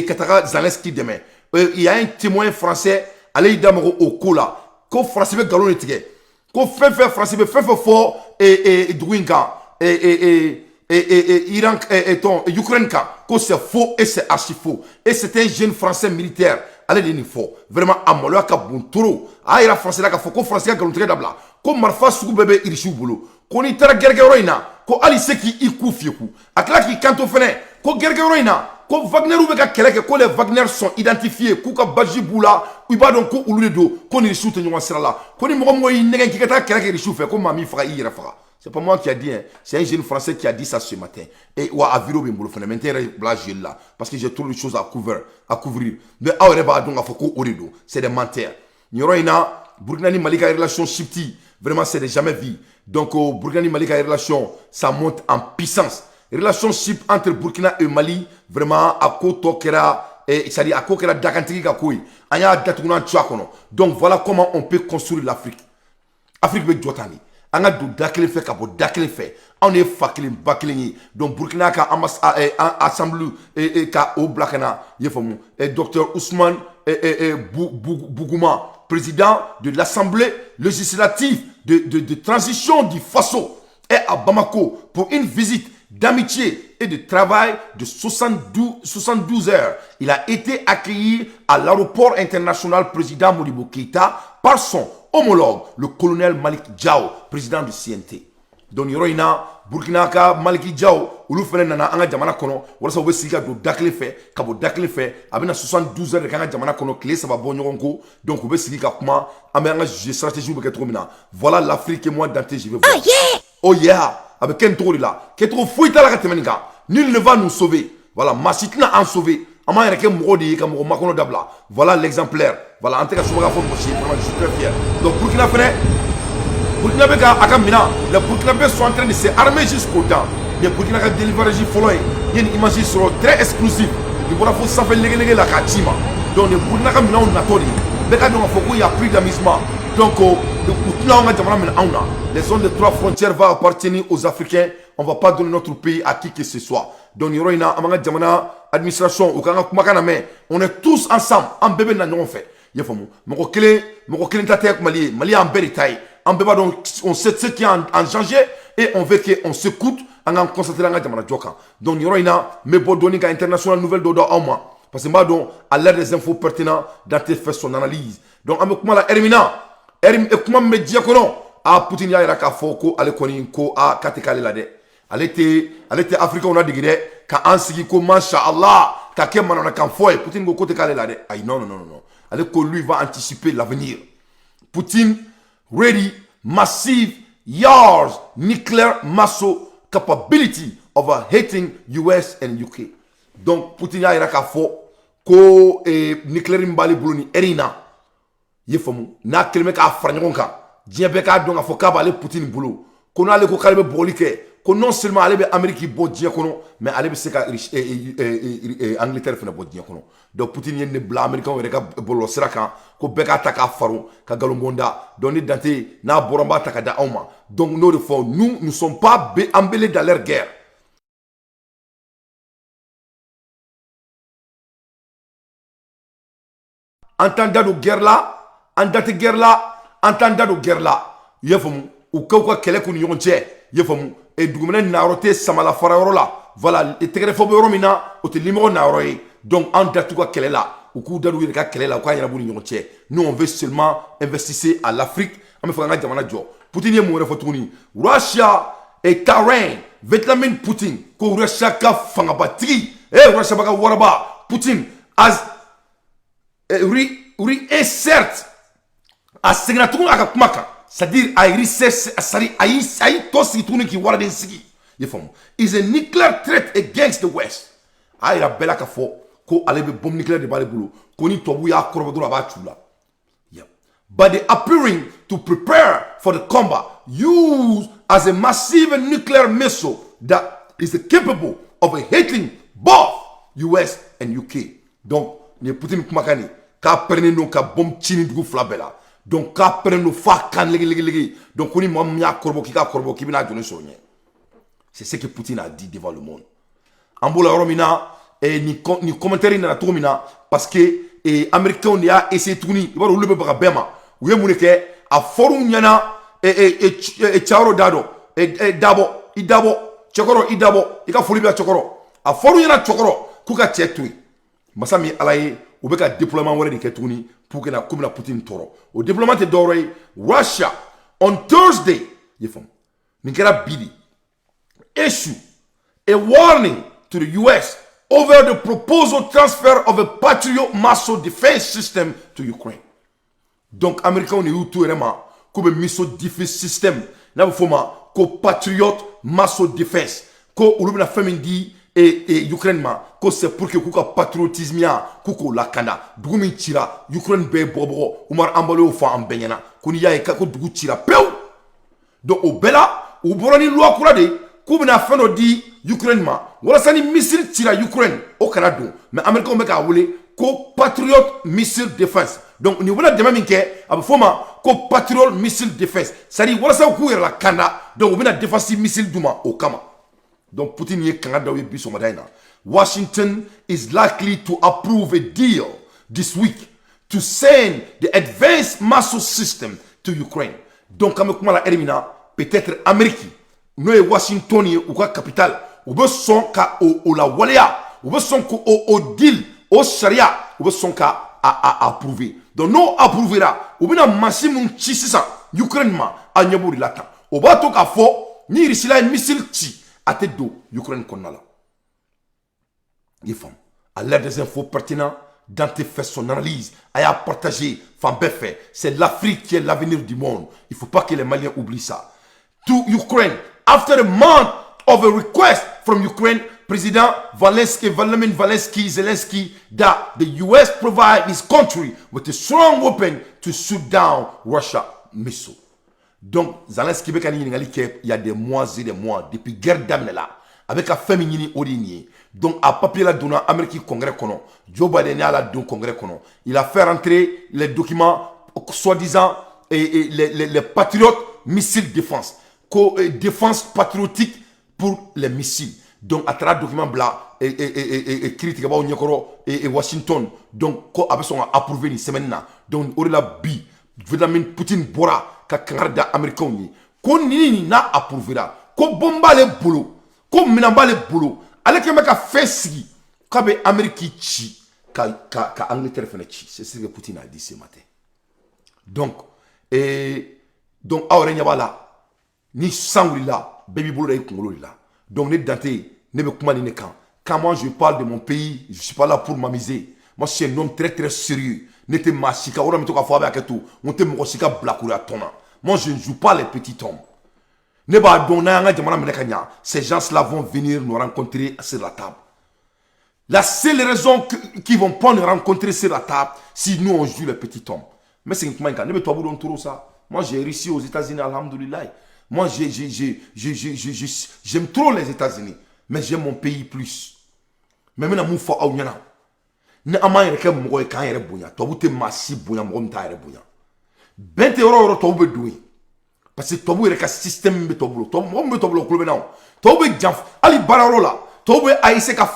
ka taga Zelensky dɛmɛ. Il y a un témoin français, ale y'i da mago o ko la, ko France bɛ nkalon de tigɛ, ko fɛn fɛn France bɛ fɛn fɛn fɔ dugu in kan, Iran, Ukraine kan, ko c'est faux et c'est archi faux. Et c'est un jeune français militaire. Ale de nin fɔ vraiment a maloya ka bon trop. A yira français la k'a fɔ ko France ka nkalon tigɛ dabila, ko marifa sugu bɛɛ bɛ irisiw bolo. Ko n'i taara gɛrɛgɛyɔrɔ in na ko hali se k'i ku fiyeku a tila k'i kanto fɛnɛ ko gɛrɛgɛyɔrɔ in na ko Wagner bɛ ka kɛlɛ kɛ ko les Wagner sont identifiés k'u ka badge b'u la i b'a dɔn ko olu de don ko ni irisiw tɛ ɲɔgɔn sira la ko ni mɔgɔ mɔgɔ y'i nɛgɛn k'i ka taa kɛlɛ kɛ irisiw fɛ ko maa min faga i yɛrɛ faga. C'est pas moi qui a dit, hein. C'est un jeune français qui a dit ça ce matin. Et ouais, à Viro Bimbolo, maintenant, il là. Parce que j'ai trop de choses à couvrir. Mais c'est des menteurs. Nyoroina, Burkina Malika relation shifty. Vraiment, c'est de jamais vu. Donc, Burkina Malika relation, ça monte en puissance. Relationship entre Burkina et Mali, vraiment, à Koto Kera, c'est-à-dire à Koto Kera Dakantiki Kakoui. Anya Datunan Tchakono. Donc, voilà comment on peut construire l'Afrique. Afrique veut Djotani. On a dakele fait kabo dakele fait on est fakilin bakilin donc Burkina ka assemblée ka au blakana yefamu et docteur Ousmane Bougouma président de l'Assemblée législative de transition du Faso est à Bamako pour une visite d'amitié et de travail de 72 heures. Il a été accueilli à l'aéroport international président Modibo Keïta par son homologue, le colonel Malik Diao, président du CNT. Donc, Yoroina, Burkina ka Malik Diao, ulu fene nana anga jamana kono, wala sa ube siga do dakle fe, kabo dakle fe, abina 72 heures de kanga jamana kono, clé ça va bon nyoronko, donc ube siga kuma, ame anga juge stratégie ube ketro mina. Voilà l'Afrique et moi Dante, je vais voir. Oh yeah! Oh yeah! Avec Kentro là, Kentro fouita la katemenika, nul ne va nous sauver. Voilà, Masitina en sauver. Voilà l'exemplaire. Voilà, en tout cas, je suis très fier. Donc, Burkina Faso, Burkina Faso, les Burkinabés sont en train de s'armer jusqu'au temps. Les Burkina Faso délivrent il y a une image très exclusive. Il faut savoir la Kachima. Donc, les Burkina Faso, il y a plus d'amusement. Donc, les zones de 3 frontières vont appartenir aux Africains. On ne va pas donner notre pays à qui que ce soit. Donc, il y a une administration, on est tous ensemble, en bébé n'a rien fait. Il faut Mali en béritaille. On sait ce qui est en danger et on veut qu'on s'écoute en concentrant sur la Djoka. Donc, il y a une international nouvelle d'Oda en moi. Parce que à l'air des infos pertinentes, Dante fait son analyse. Donc, avec moi, la Hermina, comment me dire que non? A Poutine ya ira ka foko ale koni ko a katikale la de. Ale te Afrique on a digre ka ansigi ko mashallah ka ke manana kan foye Poutine go côté kale la de. Ay non. Ale ko lui va anticiper l'avenir. Poutine ready massive yards nuclear muscle capability of hitting US and UK. Donc Poutine ya ira ka fo ko nuclear mbali buluni erina. Yefomu na kelme ka franyon ka. Dieu bɛ k'a dɔn k'a fɔ k'a b'ale Poutine bolo ko n'ale ko k'ale bɛ bɔgɔli kɛ ko non seulement ale bɛ Amérique bɔ diɲɛ kɔnɔ mais ale bɛ se ka Angleterre fana bɔ diɲɛ kɔnɔ donc Poutine ye ne bila Américains yɛrɛ ka bɔlɔlɔ sira kan ko bɛɛ k'a ta k'a faro ka nkalon da donc ni Dante n'a bɔra n b'a ta ka da aw ma donc n'o de fɔ nous ne sommes pas embêlés dans leur guerre. En temps de guerre là, en date guerre là. Entendant de guerre là, il faut ou quoi qu'elle qu'on y onche, il faut et doumene narote samala fararo là, voilà et téléphone romina au te limon naroy donc en date quoi qu'elle est là, ou coup d'alou il qu'elle est là, quoi il y a bon yonche. Nous on veut seulement investir à l'Afrique, on me fait un jamana jo. Poutine est mort fotouni. Russia et terrain, Vietnam Poutine, ko Russia ka fanga batri, Russia baka waraba, Poutine as oui est certes a segna tugun aka kumaka c'est-à-dire a research sari ayi to sigi tugun ki wara den sigi ye fam is a nuclear threat against the west a ira bela ka fo ko ale be bombe nucléaire de bale bolo ko ni tobu ya korbo do aba chula. Yeah. But they appearing to prepare for the combat used as a massive nuclear missile that is capable of hitting both US and UK. Donc, ni Poutine kumakani ka prene no ka bombe chini dugu flabela. Donc ka prene no fa kan legi. Donc on mom ya korbo ki bina jone sonye. C'est ce que Poutine a dit devant le monde. Ambola romina et ni commentaire na tomina parce que américain on a essayé tourner, il va rouler ba bema. Uye muneke a forum nyana charo dado idabo chokoro idabo ika foli bia chokoro a forum nyana chokoro kuka chetui masami alaye ubeka déploiement wala de ketuni pour que na comme la Poutine toro au déploiement de doré Russia on Thursday yefom nikera bidi issue a warning to the US over the proposed transfer of a Patriot missile defense system to Ukraine. Donc, Américains, on est où tout vraiment comme missile defense system. N'a pas forma ko Patriot missile defense. Ko ulubina femindi et Ukraine ma ko c'est pour que kuka patriotisme ya kuko lakanda. Dugumi tira Ukraine be bobo Umar ambalo au fa ambenyana. Kuni ya eka ko dugu tira peu. Donc au bela au borani loi kurade kubina feno di Ukraine ma wala sani missile tira Ukraine au Canada mais Américain meka wole ko Patriot missile defense. Donc ni wala dema minke abu foma ko Patriot missile defense. Sari wala sa ku la kanda donc wina defensive missile duma au kama. Donc Poutine ye Canada we biso madaina. Washington is likely to approve a deal this week to send the advanced missile system to Ukraine. Donc comme comment la elimina peut-être Amérique no e Washington ou quoi capitale ou be son ka o la walea ou be son ko o deal o sharia ou be son ka a approuver. Donc non approuvera ou bina massimun chi sisa Ukraine ma a nyaburi lata o ba to ka fo ni risila missile chi ate do Ukraine konala yefam à l'aide des infos pertinentes Dante fait son analyse a partagé femme fait c'est l'Afrique qui est l'avenir du monde. Il faut pas que les Maliens oublient ça. To Ukraine after a month of a request from Ukraine President Vladimir Zelensky that the US provide his country with a strong weapon to shoot down Russia missile. Donc Zelensky il y a des mois et des mois depuis guerre d'Amérique là avec la féminine origné. Donc à papier la donna Amérique Congrès kono Joe Biden a la don Congrès kono. Il a fait rentrer les documents soi-disant et les patriotes missiles défense défense patriotique pour les missiles. Donc à travers document blanc et critique ba Nyakoro et Washington donc ko abeson approuvé ni semaine na donc ori la bi Vladimir Poutine bora ka kangarda américain ni ko ni na approuvera ko bomba le boulot ko minamba le boulot ale ke meka fesigi ka be Amérique chi ka Angleterre fene chi c'est ce que Poutine a dit ce matin. Donc awre nyabala ni sanguli la baby boulot day kongolo la. Donc ne dante ne be kuma ni kan. Quand moi je parle de mon pays, je suis pas là pour m'amuser. Moi je suis un homme très très sérieux. Nete masika ora mitoka fo avec tout. On te mosika blakura tona. Moi je ne joue pas les petits hommes. Ne ba donna nga jamana menekanya. Ces gens-là vont venir nous rencontrer sur la table. La seule raison qu'ils vont pas nous rencontrer sur la table, si nous on joue les petits hommes. Mais c'est une ne be toi boulon trop ça. Moi j'ai réussi aux États-Unis alhamdoulillah. Moi, j'aime trop les États-Unis, mais j'aime mon pays plus. Mais maintenant, je suis en train de faire des choses. Je suis en train de faire des choses. Je suis en train de faire des choses. Parce que tu as un système de choses. Tu as un système de choses. Tu as un système de choses. Tu as un système de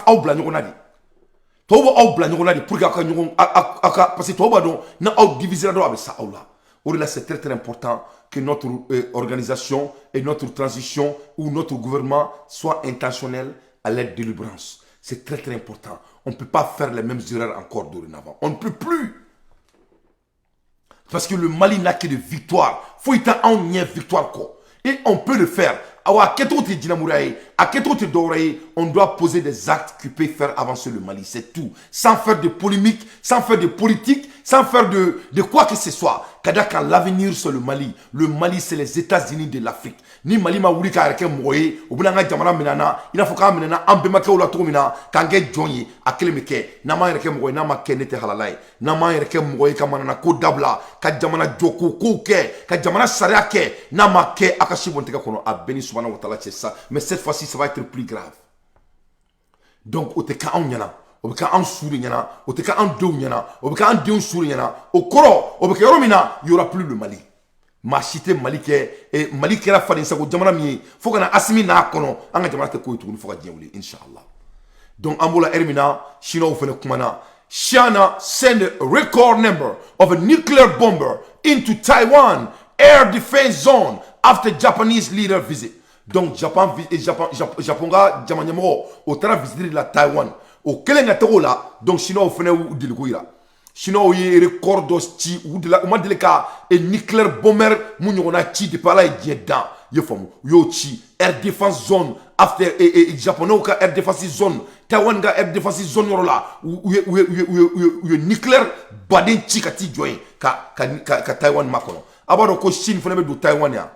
choses. Tu as un système de choses. Là, c'est très très important que notre organisation et notre transition ou notre gouvernement soit intentionnel à l'aide de l'urgence. C'est très très important. On ne peut pas faire les mêmes erreurs encore dorénavant. On ne peut plus. Parce que le Mali n'a que de victoire. Il faut y avoir une victoire. Et on peut le faire. On doit poser des actes qui peuvent faire avancer le Mali. C'est tout. Sans faire de polémique, sans faire de politique, sans faire de quoi que ce soit. Kadaka, l'avenir c'est le Mali. Le Mali, c'est les États-Unis de l'Afrique. Ni Mali ma wuli ka reke moye, ou bien nga jamana minana, il faut ka minana ambemake ou la tomina, kange jonyi, a kelemeke, nama reke moye, nama kenete halalai, nama reke moye kamana ko dabla, ka jamana joko ko ke, ka jamana saria ke, nama ke akashi bonteka kono a béni subhanahu wa ta'ala c'est ça. Mais cette fois-ci, ça va être plus grave. Donc, au te ka on yana. O bɛ kɛ an su de ɲɛna o tɛ kɛ an denw ɲɛna o bɛ kɛ an denw su de ɲɛna o kɔrɔ o bɛ kɛ yɔrɔ min na il y aura plus le Mali maa si tɛ Mali kɛ Mali kɛra faden sago jamana min ye fo ka na Asimi n'a kɔnɔ an ka jamana tɛ ko ye tuguni fo ka diɲɛ wuli inshallah. Donc an b'ola heure min na Chinois fana kumana. China send a record number of a nuclear bomber into Taiwan air defense zone after Japanese leader visit. Donc Japon ka jamana ɲɛmɔgɔ o taara visiter la Taiwan. Au kelen ka tago la donc Chinois fana u diliko yira Chinois ye record dɔ ci u ma deli ka nuclear bomber mu ɲɔgɔnna ci depuis ala ye diɲɛ dan ye faamu u y'o ci air defense zone after japonais ka air defense zone Taiwan ka air defense zone yɔrɔ la u ye nuclear baden ci ka t'i jɔ yen ka Taiwan makɔnɔ a b'a dɔn ko Chine fana bɛ don Taiwan yan.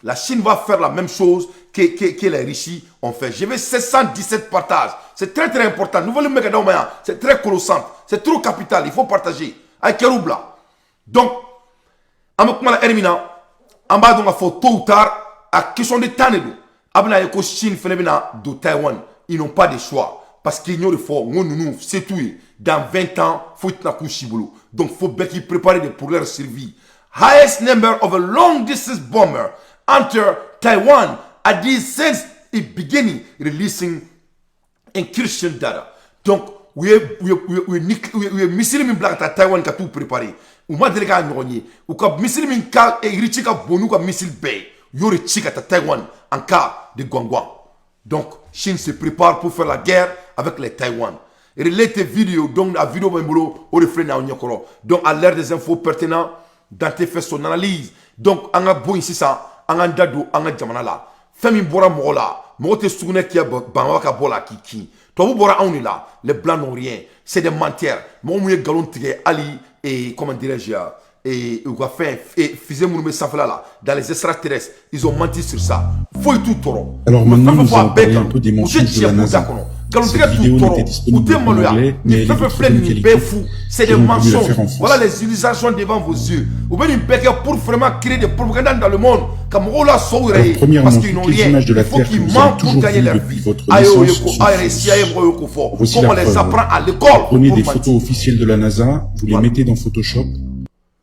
La Chine va faire la même chose que les Russes ont fait. Je vais 717 partages. C'est très très important. Nous voulons mettre c'est très colossal. C'est trop capital. Il faut partager. Avec Keroubla. Donc, la Hermina, en bas de tôt ou tard, à question de temps, Abna Eko Chine fait de Taïwan. Ils n'ont pas de choix. Parce qu'ils n'ont pas de choix. C'est tout. Dans 20 ans, il faut être Chibolo. Donc, il faut bien qu'ils préparent pour leur survie. Highest number of a long distance bomber enter Taiwan at this since it beginning releasing encryption data. Donc, we missile min black Taiwan ka tout préparé. Ou ma dele ka ñoñi. Ou ka missile min ka richi ka bonu ka missile bay. Yori chika ta Taiwan en cas de Guangguang. Donc, Chine se prépare pour faire la guerre avec les Taïwan. Relate vidéo donc la vidéo membolo au reflet na onyokoro. Donc à l'ère des infos pertinents, Dante fait son analyse. Donc on a bon ici ça. An ka dado an ka jamana la fɛn min bɔra mɔgɔ la mɔgɔ tɛ sugunɛ kɛ banbaba ka bɔ la k'i kin tubabu bɔra anw de la les blancs n'ont rien c'est des menteurs mɔgɔ mun ye nkalon tigɛ hali comment dirais-je u ka fɛn fusée minnu bɛ sanfɛla la dans les extraterrestres ils ont menti sur ça foyi t'u tɔɔrɔ alors maintenant nous allons parler un peu des mensonges de la NASA. Cette vidéo n'était disponible qu'en anglais, mais elle est disponible en qualité. C'est des mensonges. Voilà les utilisations devant vos yeux. Vous pouvez une béquille pour vraiment créer des propagandes dans le monde. Comme on l'a sauvé. Parce qu'ils n'ont rien. Il faut qu'ils mentent pour gagner leur vie. Voici la preuve. Prenez des photos officielles de la NASA, vous les mettez dans Photoshop.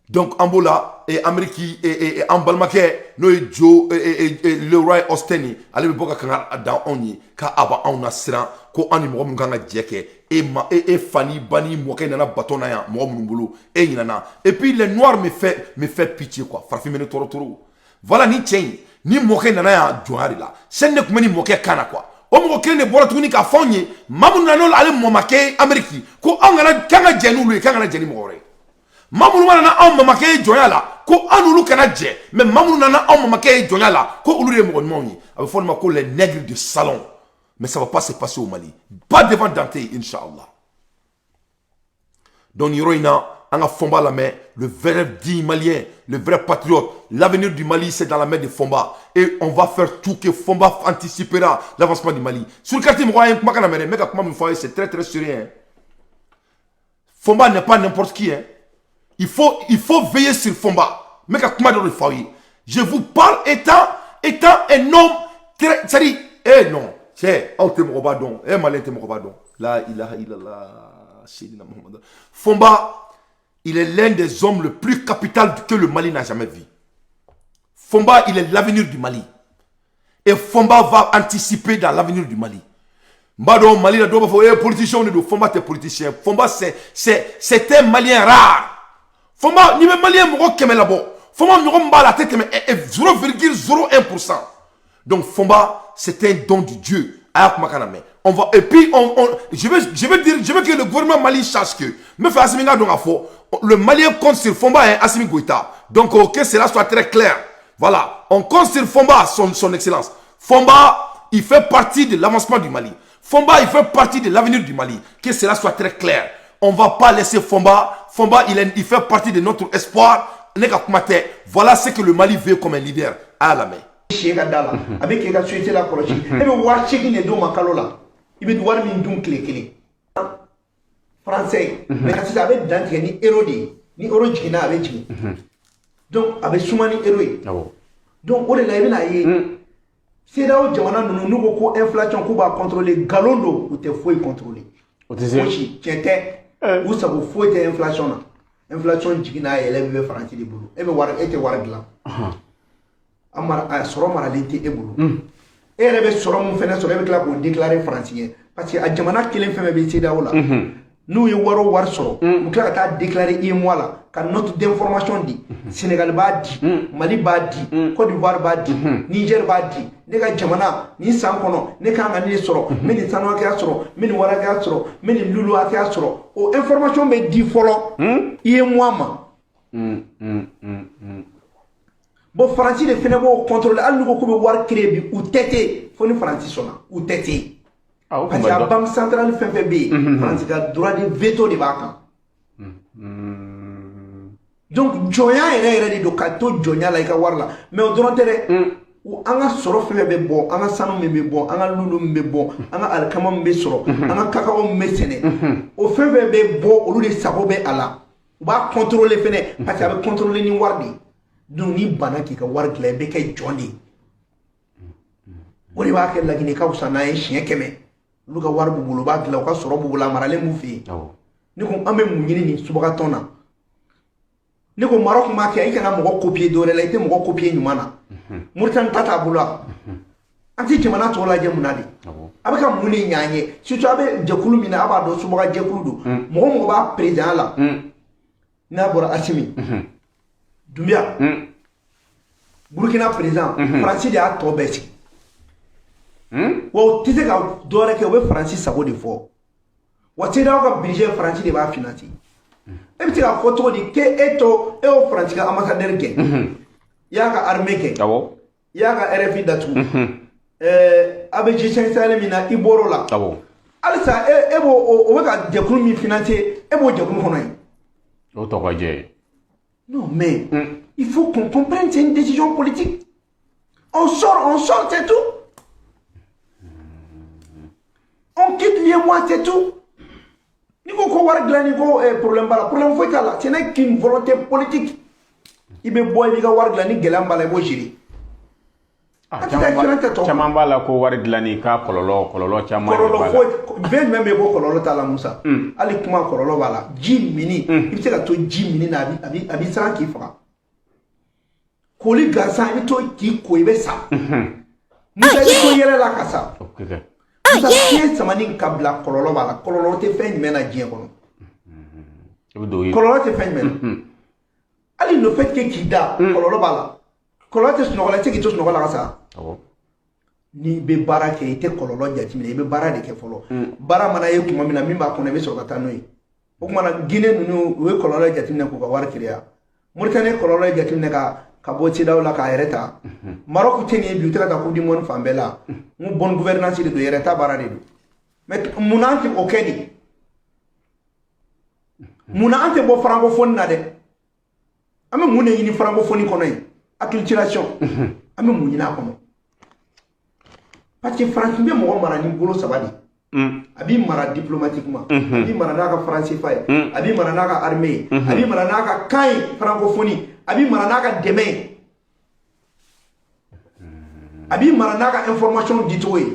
Donc, Ambola et Amérique et Ambalmake, no Joe et Leroy Osteni, allez me boka kanga dans oni, ka aba on a sera, ko ani mo mun kanga jeke, et Fanny Bani moke nana batona ya, mo mun bulu, et nana. Et puis les noirs me fait pitié quoi, farfi mene toro toro. Voilà ni chain, ni moke nana ya jouari là. C'est ne kumeni moke kana quoi. O mo kene ne bora tuni ka fonye, mamun nanol ale mo make Amérique, ko angana kanga jenu lu kanga jeni mo ore. Mamoulou nana on mamake jonya la ko anulu kana dje mais mamoulou nana on mamake jonya la ko ulu de mo moni avec forme ko les nègres de salon mais ça va pas se passer au Mali pas devant Dante inchallah. Donc Yoroina on a Fomba la main le vrai digne malien le vrai patriote l'avenir du Mali c'est dans la main de Fomba et on va faire tout que Fomba anticipera l'avancement du Mali sur le quartier moyen makana mene mega comment me faire c'est très très sérieux. Fomba n'est pas n'importe qui hein. Il faut veiller sur Fomba. Mais comment dans le foyer. Je vous parle étant un homme très. C'est-à-dire, non. C'est. Oh, t'es mon robadon. Malin, t'es mon robadon. La ilaha illallah. Fomba, il est l'un des hommes le plus capital que le Mali n'a jamais vu. Fomba, il est l'avenir du Mali. Et Fomba va anticiper dans l'avenir du Mali. Mbado, Mali, la doba, politicien, on est de Fomba, t'es politicien. Fomba, c'est un Malien rare. Fomba, ni même malien moko keme labo. Fomba moko mba la tête mais 0,01%. Donc Fomba, c'est un don de Dieu. On va et puis je veux que le gouvernement Mali sache que me fait Assimi donc le Malien compte sur Fomba et Assimi Goïta. Donc que cela soit très clair. Voilà, on compte sur Fomba son excellence. Fomba, il fait partie de l'avancement du Mali. Fomba, il fait partie de l'avenir du Mali. Que cela soit très clair. On ne va pas laisser Fomba. Fomba, il fait partie de notre espoir Voilà ce que le Mali veut comme un leader à la main. Avec les gars, la colonie. Et le voir checker les deux macalola. Il veut voir une donc clé. Français. Mais quand ça avait dans ni érodi, ni origine avec lui. Donc avec Soumani héroï. Donc on est là, il y a c'est là où Jamana nous beaucoup inflation qu'on va contrôler galondo ou te faut contrôler. Aussi, tiens, où ça vous faut être inflation là. Inflation jigina élève français de boulot. Et me voir était voir là. Amara soro mara lente e boulot. Et rebe soro mon fenêtre sur avec là pour déclarer français parce que à Jamana kelen femme be c'est là là. Nous y waro war soro. Nous là ta déclarer et moi là quand note d'information dit Sénégal ba dit, Mali ba dit, Côte d'Ivoire ba dit, Niger ba dit. Ne ka jamana ni san kono ne ka ngani soro meni sanu ka soro meni wara ka soro meni lulu ka soro o information be di folo iye moi ma bo français de fene bo contrôler al nugo ko be war créer bi ou tété foni français sona ou tété parce que la banque centrale fait be français ka droit de veto de baka donc joya ere de kato joya la ka warla mais on doit tere ou anga soro febe be bon anga sanu me be bon anga lulu me bon anga alkama me soro anga kakao me sene o febe be bon olu de sabo be ala ou ba contrôler fene parce que ba contrôler ni wardi donc ni bana ki ka war gele be kay jondi ori ba ke lagini ka usana e chien keme lu ka war bubulu ba gele ka soro bubula marale mu fi ni ko ambe mu nyini ni subaka tona ni ko Maroc ma ke ay kana mo copier do la ite mo copier nyumana Murtan tata bula anti jamana to la jemu nadi abaka muni nyanye surtout abe jakulu mina aba do suboga jakulu do mo ba président la na bora Assimi Doumbia Burkina président Francis de a to besi wo tite ka do re ke we Francis sabo de fo wo tite ka budget Francis de ba financer e bi ka photo di ke eto e o Francis ka ambassadeur gen yaga armée ke yaga RFI datu abe jisen sale mina iboro la alisa ebo o ka jakulu mi financer ebo jakulu kono yi o to kwaje non mais il faut qu'on comprenne c'est une décision politique on sort c'est tout on quitte les mois c'est tout ni ko war glani ko problème bala problème foi kala ce n'est qu'une volonté politique ibe boy bi ga war glani gelam bala bo jiri chaman bala ko war glani ka kololo chaman bala ben même bo kololo tala Musa ali kuma kololo bala ji mini il se ka to ji mini na abi sa ki fa ko li gasa ni to ki ko ibe sa Musa ko yele la kasa okay Musa ki samani kabla kololo bala kololo te fen mena jien kono kololo te fen mena ali le fait que kida kololo bala kololo te snogola te ki to snogola kasa ni be bara ke ite kololo jatimine be bara de ke folo bara mana ye kuma mina mimba kono be so kata noyi o kuma na Guinée nunu we kololo jatimine ko ka war kriya Mauritanie kololo jatimine ka bo ci dawla ka yereta Maroc teni bi utaka ko di mon fambela mu bonne gouvernance de yereta bara de mais munanti okedi munanti bo francophone na de ame mune yini francophonie kono yi acculturation ame munyina kono parce que France bien mo mara ni bolo sabadi abi mara diplomatiquement abi mara naka français fay abi mara naka armée abi mara naka kai francophonie abi mara naka demain abi mara naka information ditoé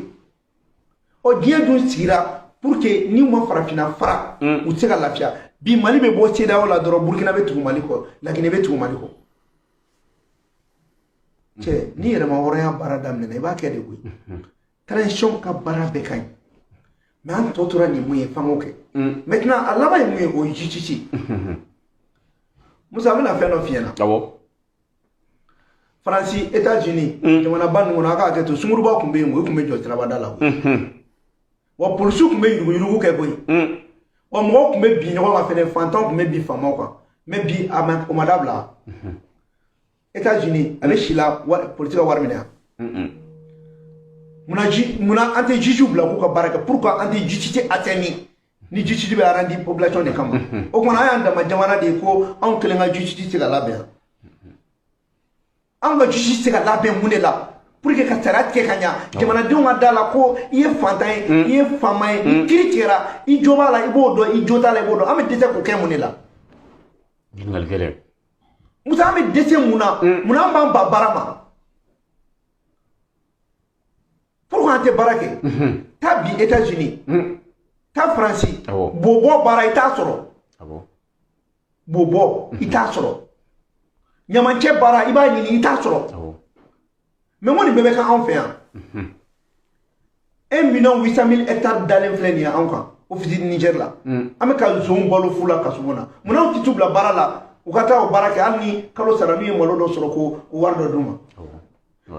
o dia dun sira pour que ni mo farafina fara ou tsega lafia bi Mali be bo seda wala doro Burkina be tugu Mali ko lakini be tugu Mali ko che ni yere ma wora bara damne ne ba kede ko transition ka bara be kan mais an totora ni muye famoke maintenant Allah ba muye o jichichi Musa bena feno fiena France États-Unis jamana ban ngona ka ke to sumuru ba kumbe ngo kumbe jo trabada la wa police kumbe yugo ke boy o mo kumbe bi nyo ma fene fantan kumbe bi famo quoi mais bi ama o madabla États-Unis avec Chila politique war mina muna ante jiju bla ko ka baraka pourquoi ante justice ateni ni justice be arandi population de kama o kona aya ndama jamana de ko on kelenga justice la labia an ka justice se ka labɛn mun de la pour que ka sariya tigɛ ka ɲa jamanadenw ka da la ko i ye fantan ye i ye faama ye i kiri tigɛra i jo b'a la i b'o dɔn i jo t'a la i b'o dɔn an bɛ dɛsɛ k'o kɛ mun de la Musa an bɛ dɛsɛ mun na munna an b'an ba baara ma pourquoi an tɛ baara kɛ taa bi États-Unis taa Faransi bobɔ baara i t'a sɔrɔ bobɔ i t'a sɔrɔ ɲamancɛ baara i b'a ɲini i t'a sɔrɔ mais mun de bɛ kɛ anw fɛ yan 1,800,000 hectares dalen filɛ nin ye anw kan ofisini Niger la an bɛ ka nson balo fu la kasogo na munna anw tɛ t'u bila baara la u ka taa o baara kɛ hali ni kalo sara n'u ye malo dɔ sɔrɔ ko wari dɔ d'u ma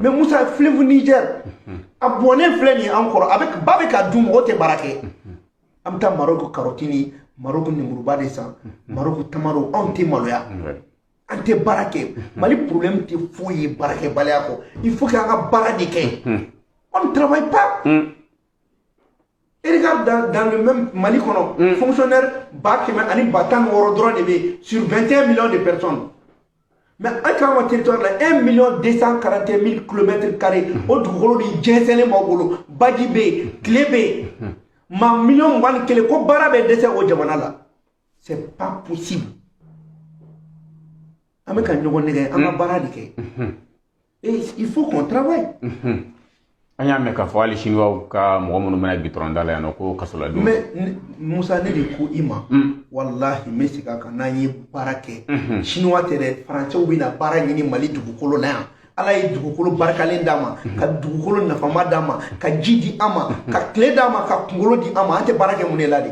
mais Musa fleuve Niger a bɔnnen filɛ nin ye an kɔrɔ ba bɛ ka dun mɔgɔ tɛ baara kɛ an bɛ taa Maroc carotte ni Maroc lemuruba de san Maroc tamaro anw tɛ maloya an tɛ baara kɛ Mali problème tɛ foyi ye baarakɛbaliya kɔ il faut que an ka baara de kɛ on ne travaille pas et regarde dans le même Mali kɔnɔ fonctionnaire 1,600,000 dɔrɔn de bɛ sur 21 millions de personnes mais an ka an ka territoire la 1,241,000 km² o dugukolo de jɛnsɛnlen b'aw bolo baji bɛ yen tile bɛ yen maa 21,000,000 ko baara bɛ dɛsɛ o jamana la c'est pas possible an bɛ ka ɲɔgɔn nɛgɛ an ka baara de kɛ et il faut qu'on travaille an y'a mɛn k'a fɔ hali chinois ka mɔgɔ minnu bɛna gitɔrɔn da la yan nɔ ko kasoladon mais Musa ne de ko i ma wallahi n bɛ segin a kan n'an ye baara kɛ chinois tɛ dɛ faransɛw bɛna baara ɲini Mali dugukolo la yan Ala ye dugukolo barikalen d'a ma ka dugukolo nafama d'a ma ka ji di an ma ka tile d'a ma ka kunkolo di an ma an tɛ baara kɛ mun de la de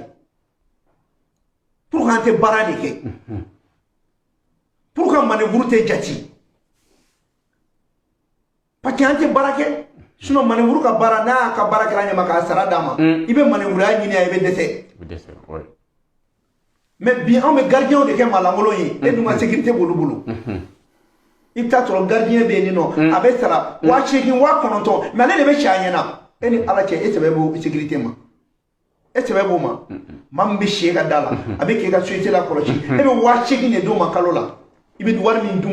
pourquoi an tɛ baara de kɛ pourquoi manœuvre tɛ jate parce que an tɛ baara kɛ sinon manœuvre ka baara n'a y'a ka baara kɛra ɲɛma k'a sara d'a ma i bɛ manœuvre ya ɲini i bɛ dɛsɛ mais bi an bɛ gardien de kɛ maalankolon ye e dun ka sécurité b'olu bolo i bɛ taa sɔrɔ gardien bɛ yen nɔ a bɛ sara 8,000 9,000 mais ale de bɛ si a ɲɛna e ni Ala cɛ e sɛbɛ b'o sécurité ma e sɛbɛ b'o ma maa min bɛ si ka da la a bɛ k'e ka société la kɔlɔsi e bɛ 8,000 de d'o ma kalo la i bɛ wari min dun.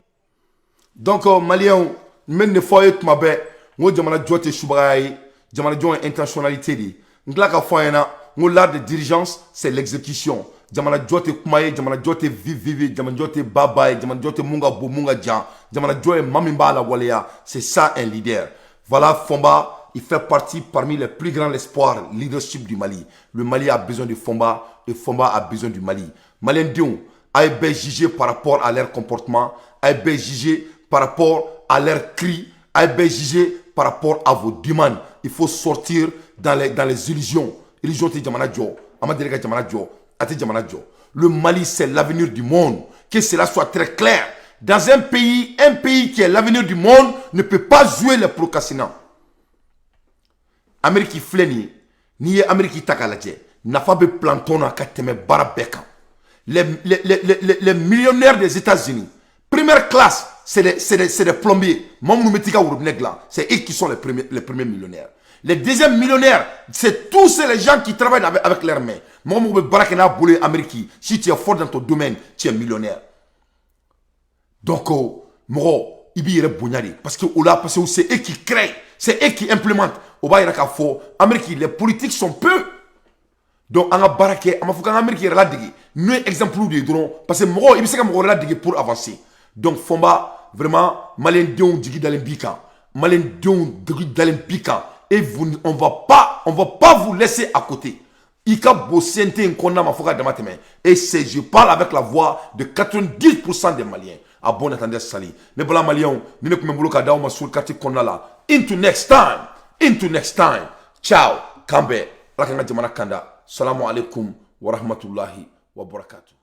donc maliyɛnw n bɛ nin de fɔ aw ye tuma bɛɛ n ko jamana jɔ tɛ subagaya ye jamana jɔ ye intentionnalité de ye n tila ka fɔ a ɲɛna n ko l'art de dirigeance c'est l'exécution jamana jɔ tɛ kuma ye jamana jɔ tɛ vive jamana jɔ tɛ baba ye jamana jɔ tɛ mun ka bon mun ka jan jamana jɔ ye maa min b'a la waleya c'est ça un leader voilà Fomba il fait partie parmi les plus grands espoirs leadership du Mali le Mali a besoin de Fomba et Fomba a besoin du Mali maliyɛndenw a ye bɛɛ juger par rapport à leur comportement a ye bɛɛ juger par rapport à leurs cris a ye bɛɛ juger par rapport à vos demandes. Il faut sortir dans les illusions. Illusions te jamana jo. Amadeleka jamana jo. Ate jamana jo. Le Mali, c'est l'avenir du monde. Que cela soit très clair. Dans un pays qui est l'avenir du monde ne peut pas jouer les procrastinants. Amérique fleni. Ni Amérique takalajé. Nafa be plantona kateme barabeka. Les millionnaires des États-Unis. Première classe. C'est des plombiers. C'est eux qui sont les premiers millionnaires. Les deuxièmes millionnaires, c'est tous les gens qui travaillent avec leurs mains. Si tu es fort dans ton domaine, tu es millionnaire. Donc, parce que c'est eux qui créent, c'est eux qui implémentent. Les politiques sont peu. Donc, on a baraké, on a fait Amérique nous exemple de drone parce que moi, il me pour avancer. Donc, Fomba, vraiment, malin dion digi dalen bika, malin dion digi dalen bika, et on va pas vous laisser à côté. Ika bossente nkonna mafoka damateme. Et je parle avec la voix de 90% des Maliens. À bon entendeur sali. Mais voilà Maliens, nous ne pouvons pas daw masul kati konna la. Into next time. Ciao, Kambe. Lakanga jamana kanda. Salamu alaikum wa rahmatullahi wa barakatuh.